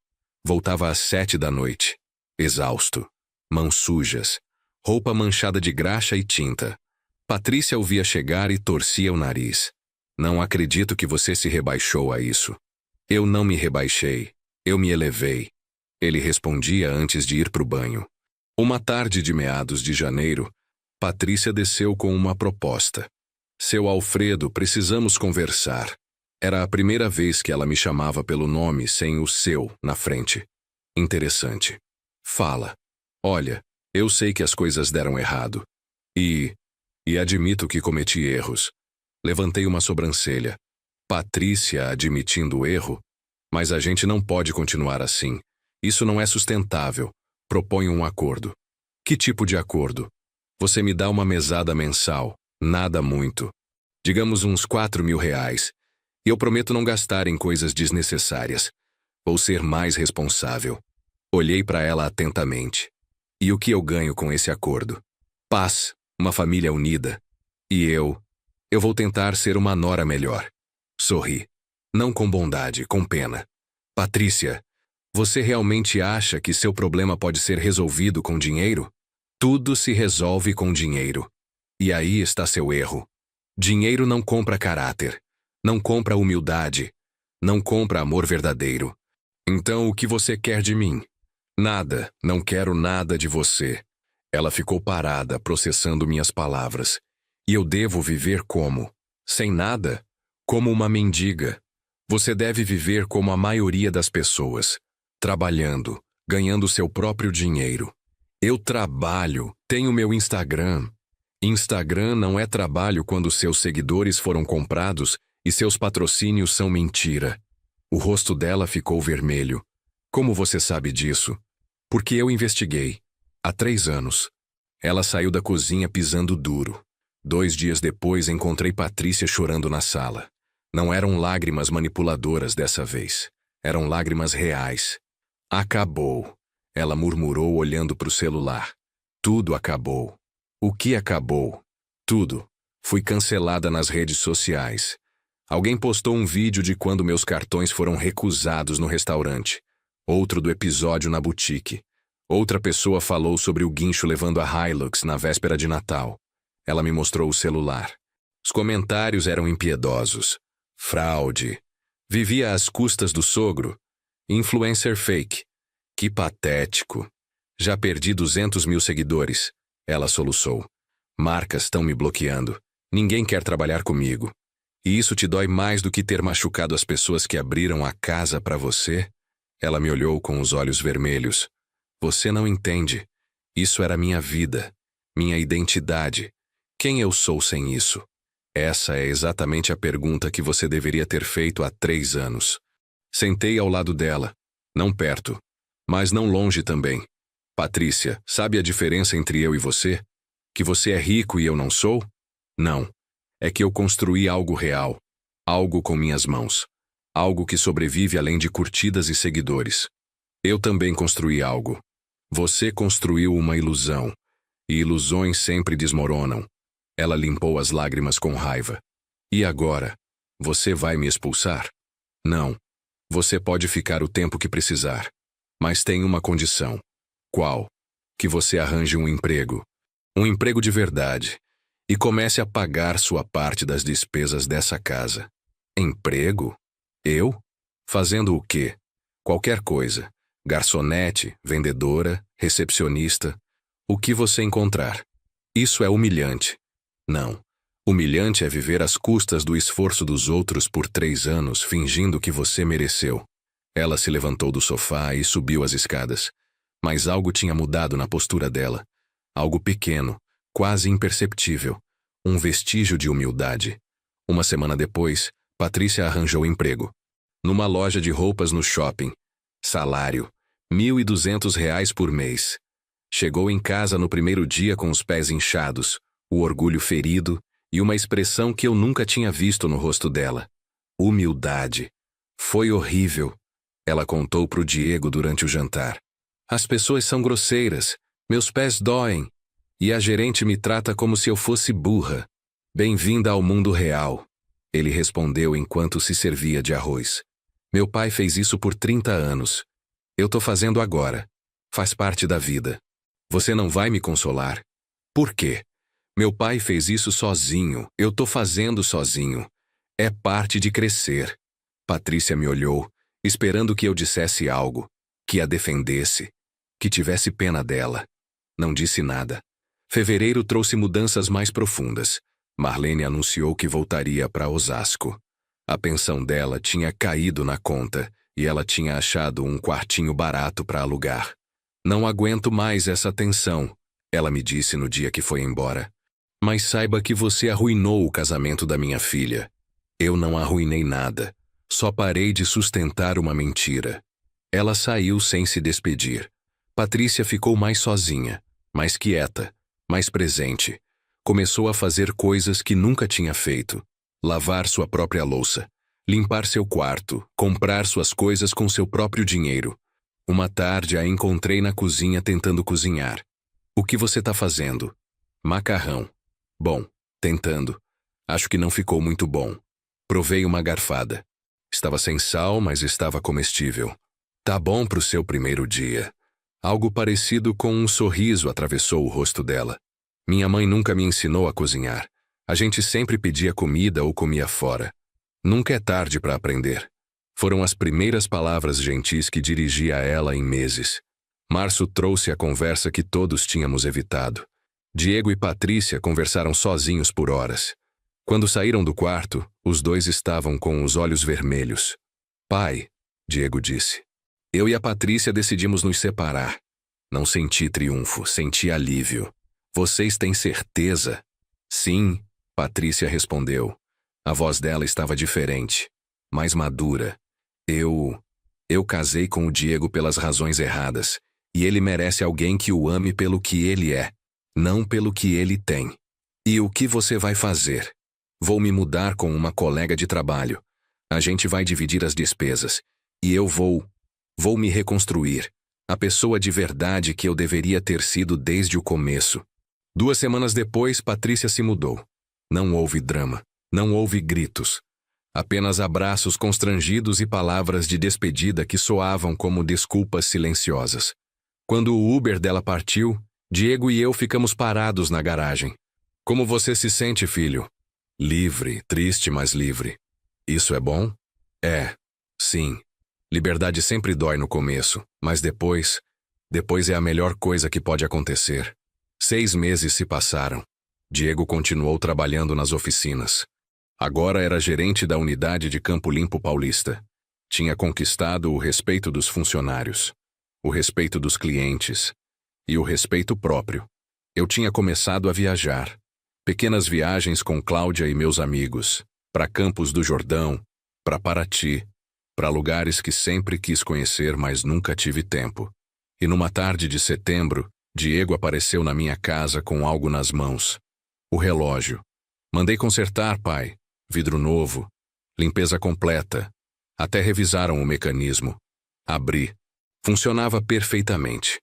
Voltava às 7 da noite. Exausto. Mãos sujas. Roupa manchada de graxa e tinta. Patrícia o via chegar e torcia o nariz. Não acredito que você se rebaixou a isso. Eu não me rebaixei. Eu me elevei. Ele respondia antes de ir pro banho. Uma tarde de meados de janeiro, Patrícia desceu com uma proposta. Seu Alfredo, precisamos conversar. Era a primeira vez que ela me chamava pelo nome sem o seu na frente. Interessante. Fala. Olha, eu sei que as coisas deram errado. E admito que cometi erros. Levantei uma sobrancelha. Patrícia admitindo o erro? Mas a gente não pode continuar assim. Isso não é sustentável. Proponho um acordo. Que tipo de acordo? Você me dá uma mesada mensal, nada muito. Digamos uns R$ 4.000. E eu prometo não gastar em coisas desnecessárias. Vou ser mais responsável. Olhei para ela atentamente. E o que eu ganho com esse acordo? Paz, uma família unida. E eu vou tentar ser uma nora melhor. Sorri. Não com bondade, com pena. Patrícia, você realmente acha que seu problema pode ser resolvido com dinheiro? Tudo se resolve com dinheiro. E aí está seu erro. Dinheiro não compra caráter. Não compra humildade. Não compra amor verdadeiro. Então o que você quer de mim? Nada, não quero nada de você. Ela ficou parada, processando minhas palavras. E eu devo viver como? Sem nada? Como uma mendiga. Você deve viver como a maioria das pessoas. Trabalhando, ganhando seu próprio dinheiro. Eu trabalho, tenho meu Instagram. Instagram não é trabalho quando seus seguidores foram comprados e seus patrocínios são mentira. O rosto dela ficou vermelho. Como você sabe disso? Porque eu investiguei. Há 3 anos. Ela saiu da cozinha pisando duro. 2 dias depois encontrei Patrícia chorando na sala. Não eram lágrimas manipuladoras dessa vez. Eram lágrimas reais. Acabou. Ela murmurou olhando para o celular. Tudo acabou. O que acabou? Tudo. Fui cancelada nas redes sociais. Alguém postou um vídeo de quando meus cartões foram recusados no restaurante. Outro do episódio na boutique. Outra pessoa falou sobre o guincho levando a Hilux na véspera de Natal. Ela me mostrou o celular. Os comentários eram impiedosos. Fraude. Vivia às custas do sogro. Influencer fake. Que patético. Já perdi 200.000 seguidores. Ela soluçou. Marcas estão me bloqueando. Ninguém quer trabalhar comigo. E isso te dói mais do que ter machucado as pessoas que abriram a casa para você? Ela me olhou com os olhos vermelhos. Você não entende. Isso era minha vida. Minha identidade. Quem eu sou sem isso? Essa é exatamente a pergunta que você deveria ter feito há 3 anos. Sentei ao lado dela. Não perto. Mas não longe também. Patrícia, sabe a diferença entre eu e você? Que você é rico e eu não sou? Não. É que eu construí algo real. Algo com minhas mãos. Algo que sobrevive além de curtidas e seguidores. Eu também construí algo. Você construiu uma ilusão. E ilusões sempre desmoronam. Ela limpou as lágrimas com raiva. E agora? Você vai me expulsar? Não. Você pode ficar o tempo que precisar. Mas tem uma condição. Qual? Que você arranje um emprego. Um emprego de verdade. E comece a pagar sua parte das despesas dessa casa. Emprego? Eu? Fazendo o quê? Qualquer coisa. Garçonete, vendedora, recepcionista. O que você encontrar. Isso é humilhante. Não. Humilhante é viver às custas do esforço dos outros por 3 anos fingindo que você mereceu. Ela se levantou do sofá e subiu as escadas. Mas algo tinha mudado na postura dela. Algo pequeno, quase imperceptível. Um vestígio de humildade. Uma semana depois, Patrícia arranjou emprego. Numa loja de roupas no shopping. Salário: R$ 1.200 por mês. Chegou em casa no primeiro dia com os pés inchados, o orgulho ferido e uma expressão que eu nunca tinha visto no rosto dela. Humildade. Foi horrível. Ela contou pro Diego durante o jantar. As pessoas são grosseiras, meus pés doem, e a gerente me trata como se eu fosse burra. Bem-vinda ao mundo real. Ele respondeu enquanto se servia de arroz. Meu pai fez isso por 30 anos. Eu tô fazendo agora. Faz parte da vida. Você não vai me consolar? Por quê? Meu pai fez isso sozinho, eu tô fazendo sozinho. É parte de crescer. Patrícia me olhou, esperando que eu dissesse algo, que a defendesse, que tivesse pena dela. Não disse nada. Fevereiro trouxe mudanças mais profundas. Marlene anunciou que voltaria para Osasco. A pensão dela tinha caído na conta e ela tinha achado um quartinho barato para alugar. Não aguento mais essa tensão, ela me disse no dia que foi embora. Mas saiba que você arruinou o casamento da minha filha. Eu não arruinei nada. Só parei de sustentar uma mentira. Ela saiu sem se despedir. Patrícia ficou mais sozinha, mais quieta. mais presente. Começou a fazer coisas que nunca tinha feito. Lavar sua própria louça, limpar seu quarto, comprar suas coisas com seu próprio dinheiro. Uma tarde a encontrei na cozinha tentando cozinhar. O que você tá fazendo? Macarrão. Bom, tentando. Acho que não ficou muito bom. Provei uma garfada. Estava sem sal, mas estava comestível. Tá bom pro seu primeiro dia. Algo parecido com um sorriso atravessou o rosto dela. Minha mãe nunca me ensinou a cozinhar. A gente sempre pedia comida ou comia fora. Nunca é tarde para aprender. Foram as primeiras palavras gentis que dirigi a ela em meses. Março trouxe a conversa que todos tínhamos evitado. Diego e Patrícia conversaram sozinhos por horas. Quando saíram do quarto, os dois estavam com os olhos vermelhos. Pai, Diego disse, eu e a Patrícia decidimos nos separar. Não senti triunfo, senti alívio. Vocês têm certeza? Sim, Patrícia respondeu. A voz dela estava diferente, mais madura. Eu casei com o Diego pelas razões erradas, e ele merece alguém que o ame pelo que ele é, não pelo que ele tem. E o que você vai fazer? Vou me mudar com uma colega de trabalho. A gente vai dividir as despesas. E eu vou me reconstruir. A pessoa de verdade que eu deveria ter sido desde o começo. 2 semanas depois, Patrícia se mudou. Não houve drama. Não houve gritos. Apenas abraços constrangidos e palavras de despedida que soavam como desculpas silenciosas. Quando o Uber dela partiu, Diego e eu ficamos parados na garagem. Como você se sente, filho? Livre, triste, mas livre. Isso é bom? É, sim. Liberdade sempre dói no começo, mas depois é a melhor coisa que pode acontecer. 6 meses se passaram. Diego continuou trabalhando nas oficinas. Agora era gerente da unidade de Campo Limpo Paulista. Tinha conquistado o respeito dos funcionários, o respeito dos clientes e o respeito próprio. Eu tinha começado a viajar. Pequenas viagens com Cláudia e meus amigos, para Campos do Jordão, para Paraty, para lugares que sempre quis conhecer, mas nunca tive tempo. E numa tarde de setembro, Diego apareceu na minha casa com algo nas mãos. O relógio. Mandei consertar, pai. Vidro novo. Limpeza completa. Até revisaram o mecanismo. Abri. Funcionava perfeitamente.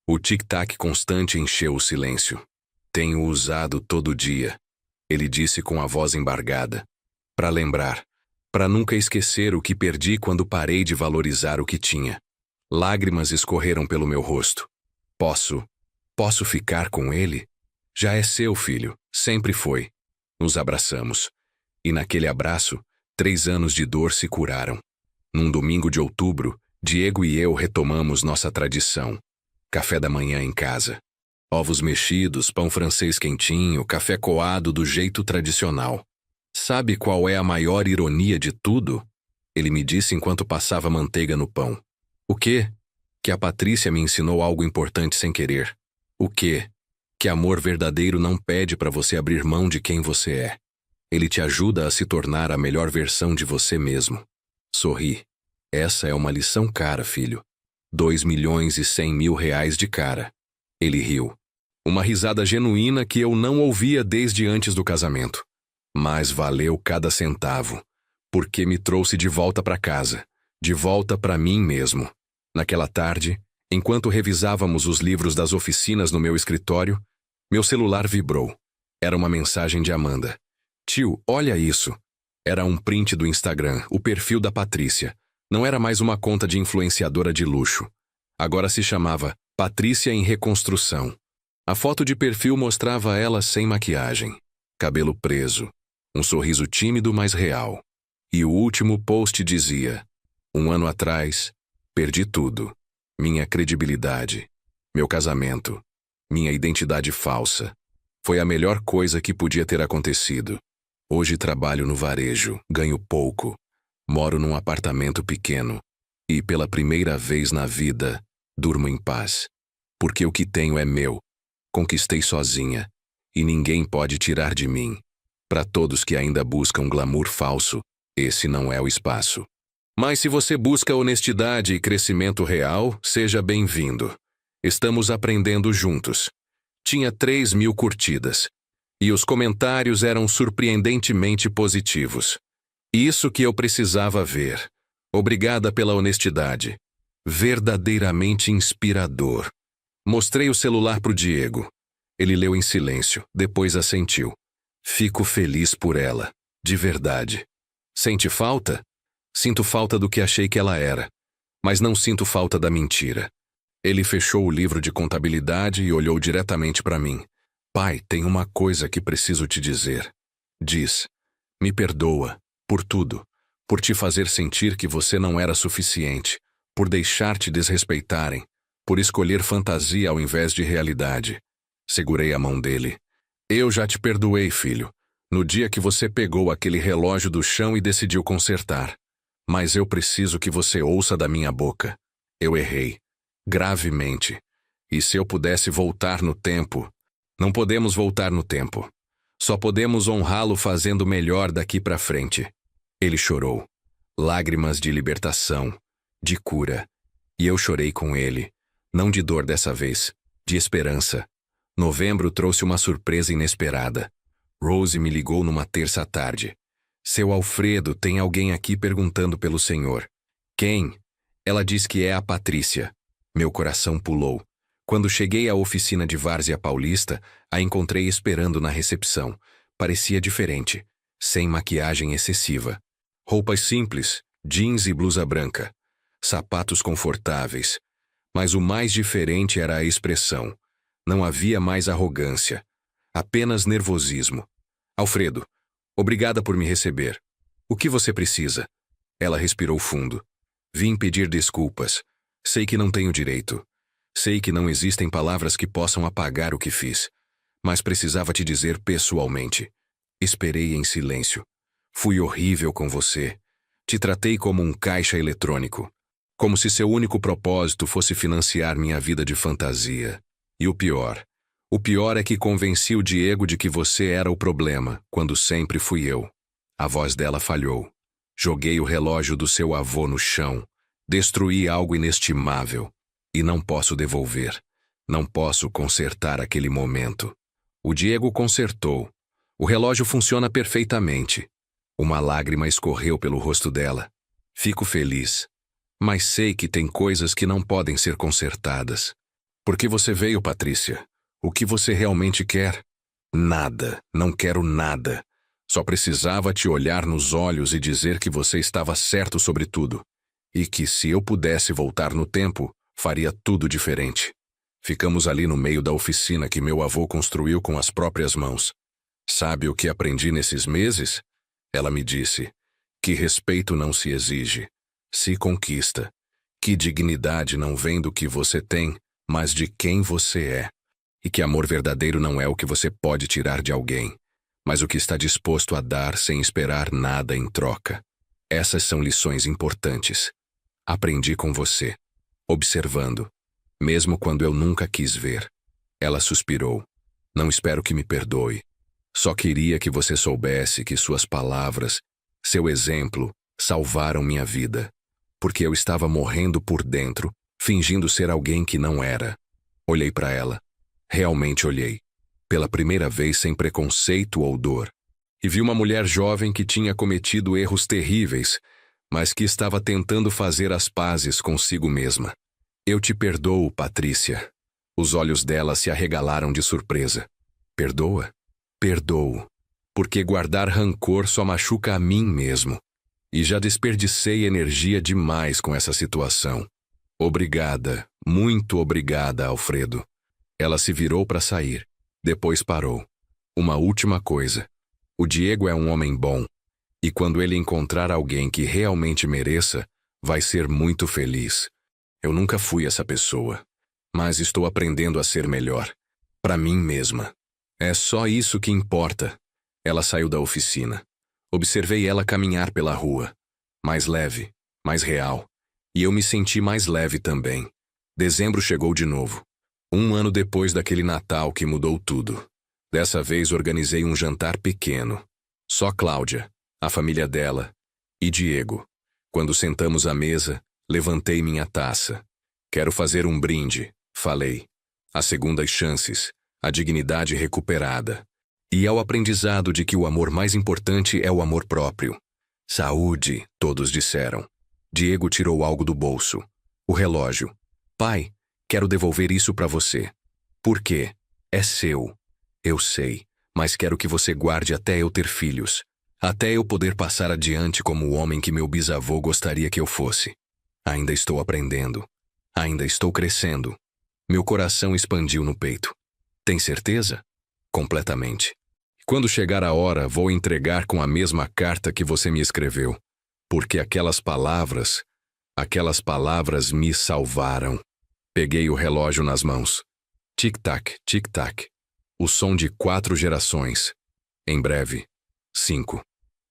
O tic-tac constante encheu o silêncio. Tenho usado todo dia, ele disse com a voz embargada. Para lembrar. Para nunca esquecer o que perdi quando parei de valorizar o que tinha. Lágrimas escorreram pelo meu rosto. Posso ficar com ele? Já é seu, filho, sempre foi. Nos abraçamos. E naquele abraço, 3 anos de dor se curaram. Num domingo de outubro, Diego e eu retomamos nossa tradição. Café da manhã em casa. Ovos mexidos, pão francês quentinho, café coado do jeito tradicional. Sabe qual é a maior ironia de tudo? Ele me disse enquanto passava manteiga no pão. O quê? Que a Patrícia me ensinou algo importante sem querer. O quê? Que amor verdadeiro não pede para você abrir mão de quem você é. Ele te ajuda a se tornar a melhor versão de você mesmo. Sorri. Essa é uma lição cara, filho. 2.100.000 reais de cara. Ele riu. Uma risada genuína que eu não ouvia desde antes do casamento. Mas valeu cada centavo, porque me trouxe de volta para casa, de volta para mim mesmo. Naquela tarde, enquanto revisávamos os livros das oficinas no meu escritório, meu celular vibrou. Era uma mensagem de Amanda. Tio, olha isso. Era um print do Instagram, o perfil da Patrícia. Não era mais uma conta de influenciadora de luxo. Agora se chamava Patrícia em Reconstrução. A foto de perfil mostrava ela sem maquiagem, cabelo preso, um sorriso tímido mas real. E o último post dizia: 1 ano atrás, perdi tudo. Minha credibilidade, meu casamento, minha identidade falsa. Foi a melhor coisa que podia ter acontecido. Hoje trabalho no varejo, ganho pouco, moro num apartamento pequeno e, pela primeira vez na vida, durmo em paz. Porque o que tenho é meu. Conquistei sozinha, e ninguém pode tirar de mim. Para todos que ainda buscam glamour falso, esse não é o espaço. Mas se você busca honestidade e crescimento real, seja bem-vindo. Estamos aprendendo juntos. Tinha 3.000 curtidas. E os comentários eram surpreendentemente positivos. Isso que eu precisava ver. Obrigada pela honestidade. Verdadeiramente inspirador. Mostrei o celular pro Diego. Ele leu em silêncio, depois assentiu. Fico feliz por ela, de verdade. Sente falta? Sinto falta do que achei que ela era, mas não sinto falta da mentira. Ele fechou o livro de contabilidade e olhou diretamente para mim. Pai, tem uma coisa que preciso te dizer. Diz. Me perdoa, por tudo. Por te fazer sentir que você não era suficiente. Por deixar te desrespeitarem. Por escolher fantasia ao invés de realidade. Segurei a mão dele. Eu já te perdoei, filho. No dia que você pegou aquele relógio do chão e decidiu consertar. Mas eu preciso que você ouça da minha boca. Eu errei. Gravemente. E se eu pudesse voltar no tempo... Não podemos voltar no tempo. Só podemos honrá-lo fazendo melhor daqui para frente. Ele chorou. Lágrimas de libertação, de cura. E eu chorei com ele. Não de dor dessa vez, de esperança. Novembro trouxe uma surpresa inesperada. Rose me ligou numa terça à tarde. Seu Alfredo, tem alguém aqui perguntando pelo senhor. Quem? Ela diz que é a Patrícia. Meu coração pulou. Quando cheguei à oficina de Várzea Paulista, a encontrei esperando na recepção. Parecia diferente, sem maquiagem excessiva. Roupas simples, jeans e blusa branca. Sapatos confortáveis. Mas o mais diferente era a expressão. Não havia mais arrogância. Apenas nervosismo. Alfredo, obrigada por me receber. O que você precisa? Ela respirou fundo. Vim pedir desculpas. Sei que não tenho direito. Sei que não existem palavras que possam apagar o que fiz. Mas precisava te dizer pessoalmente. Esperei em silêncio. Fui horrível com você. Te tratei como um caixa eletrônico. Como se seu único propósito fosse financiar minha vida de fantasia. E o pior é que convenci o Diego de que você era o problema, quando sempre fui eu. A voz dela falhou. Joguei o relógio do seu avô no chão. Destruí algo inestimável. E não posso devolver. Não posso consertar aquele momento. O Diego consertou. O relógio funciona perfeitamente. Uma lágrima escorreu pelo rosto dela. Fico feliz. Mas sei que tem coisas que não podem ser consertadas. Por que você veio, Patrícia? O que você realmente quer? Nada. Não quero nada. Só precisava te olhar nos olhos e dizer que você estava certo sobre tudo. E que se eu pudesse voltar no tempo, faria tudo diferente. Ficamos ali no meio da oficina que meu avô construiu com as próprias mãos. Sabe o que aprendi nesses meses? Ela me disse que respeito não se exige, se conquista. Que dignidade não vem do que você tem, mas de quem você é. E que amor verdadeiro não é o que você pode tirar de alguém, mas o que está disposto a dar sem esperar nada em troca. Essas são lições importantes. Aprendi com você. Observando, mesmo quando eu nunca quis ver. Ela suspirou. Não espero que me perdoe. Só queria que você soubesse que suas palavras, seu exemplo, salvaram minha vida. Porque eu estava morrendo por dentro, fingindo ser alguém que não era. Olhei para ela. Realmente olhei. Pela primeira vez sem preconceito ou dor. E vi uma mulher jovem que tinha cometido erros terríveis, mas que estava tentando fazer as pazes consigo mesma. Eu te perdoo, Patrícia. Os olhos dela se arregalaram de surpresa. Perdoa? Perdoo. Porque guardar rancor só machuca a mim mesmo. E já desperdicei energia demais com essa situação. Obrigada, muito obrigada, Alfredo. Ela se virou para sair. Depois parou. Uma última coisa. O Diego é um homem bom. E quando ele encontrar alguém que realmente mereça, vai ser muito feliz. Eu nunca fui essa pessoa. Mas estou aprendendo a ser melhor. Para mim mesma. É só isso que importa. Ela saiu da oficina. Observei ela caminhar pela rua. Mais leve, mais real. E eu me senti mais leve também. Dezembro chegou de novo. 1 ano depois daquele Natal que mudou tudo. Dessa vez organizei um jantar pequeno. Só Cláudia, a família dela, e Diego. Quando sentamos à mesa, levantei minha taça. Quero fazer um brinde, falei. As segundas chances, a dignidade recuperada. E ao aprendizado de que o amor mais importante é o amor próprio. Saúde, todos disseram. Diego tirou algo do bolso. O relógio. Pai, quero devolver isso para você. Por quê? É seu. Eu sei, mas quero que você guarde até eu ter filhos. Até eu poder passar adiante como o homem que meu bisavô gostaria que eu fosse. Ainda estou aprendendo. Ainda estou crescendo. Meu coração expandiu no peito. Tem certeza? Completamente. Quando chegar a hora, vou entregar com a mesma carta que você me escreveu. Porque aquelas palavras me salvaram. Peguei o relógio nas mãos. Tic-tac, tic-tac. O som de 4 gerações. Em breve, 5.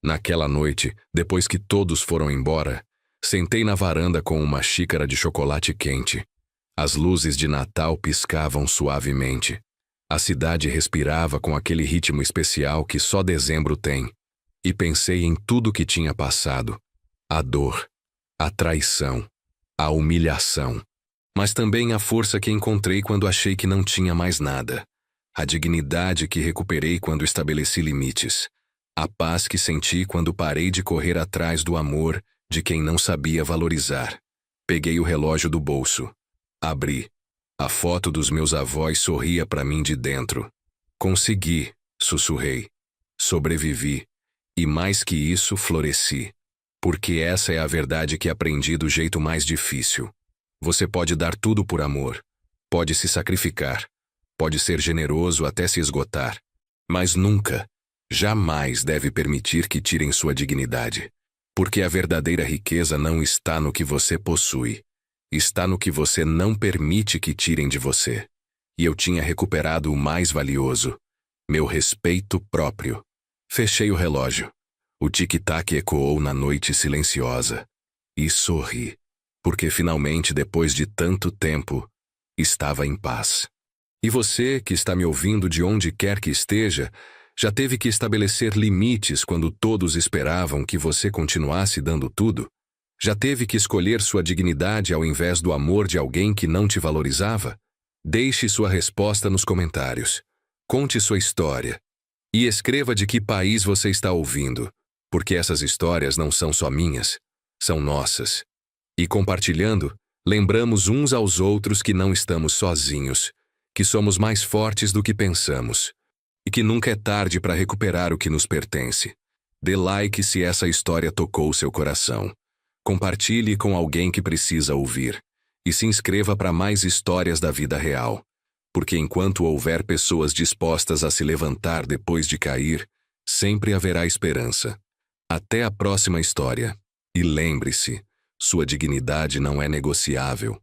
Naquela noite, depois que todos foram embora, sentei na varanda com uma xícara de chocolate quente. As luzes de Natal piscavam suavemente. A cidade respirava com aquele ritmo especial que só dezembro tem. E pensei em tudo que tinha passado. A dor, a traição, a humilhação. Mas também a força que encontrei quando achei que não tinha mais nada. A dignidade que recuperei quando estabeleci limites. A paz que senti quando parei de correr atrás do amor de quem não sabia valorizar. Peguei o relógio do bolso. Abri. A foto dos meus avós sorria para mim de dentro. Consegui, sussurrei. Sobrevivi. E mais que isso, floresci. Porque essa é a verdade que aprendi do jeito mais difícil. Você pode dar tudo por amor. Pode se sacrificar. Pode ser generoso até se esgotar. Mas nunca, jamais deve permitir que tirem sua dignidade. Porque a verdadeira riqueza não está no que você possui. Está no que você não permite que tirem de você. E eu tinha recuperado o mais valioso. Meu respeito próprio. Fechei o relógio. O tic-tac ecoou na noite silenciosa. E sorri. Porque finalmente, depois de tanto tempo, estava em paz. E você, que está me ouvindo de onde quer que esteja, já teve que estabelecer limites quando todos esperavam que você continuasse dando tudo? Já teve que escolher sua dignidade ao invés do amor de alguém que não te valorizava? Deixe sua resposta nos comentários. Conte sua história. E escreva de que país você está ouvindo, porque essas histórias não são só minhas, são nossas. E compartilhando, lembramos uns aos outros que não estamos sozinhos, que somos mais fortes do que pensamos, e que nunca é tarde para recuperar o que nos pertence. Dê like se essa história tocou seu coração. Compartilhe com alguém que precisa ouvir. E se inscreva para mais histórias da vida real. Porque enquanto houver pessoas dispostas a se levantar depois de cair, sempre haverá esperança. Até a próxima história. E lembre-se, sua dignidade não é negociável.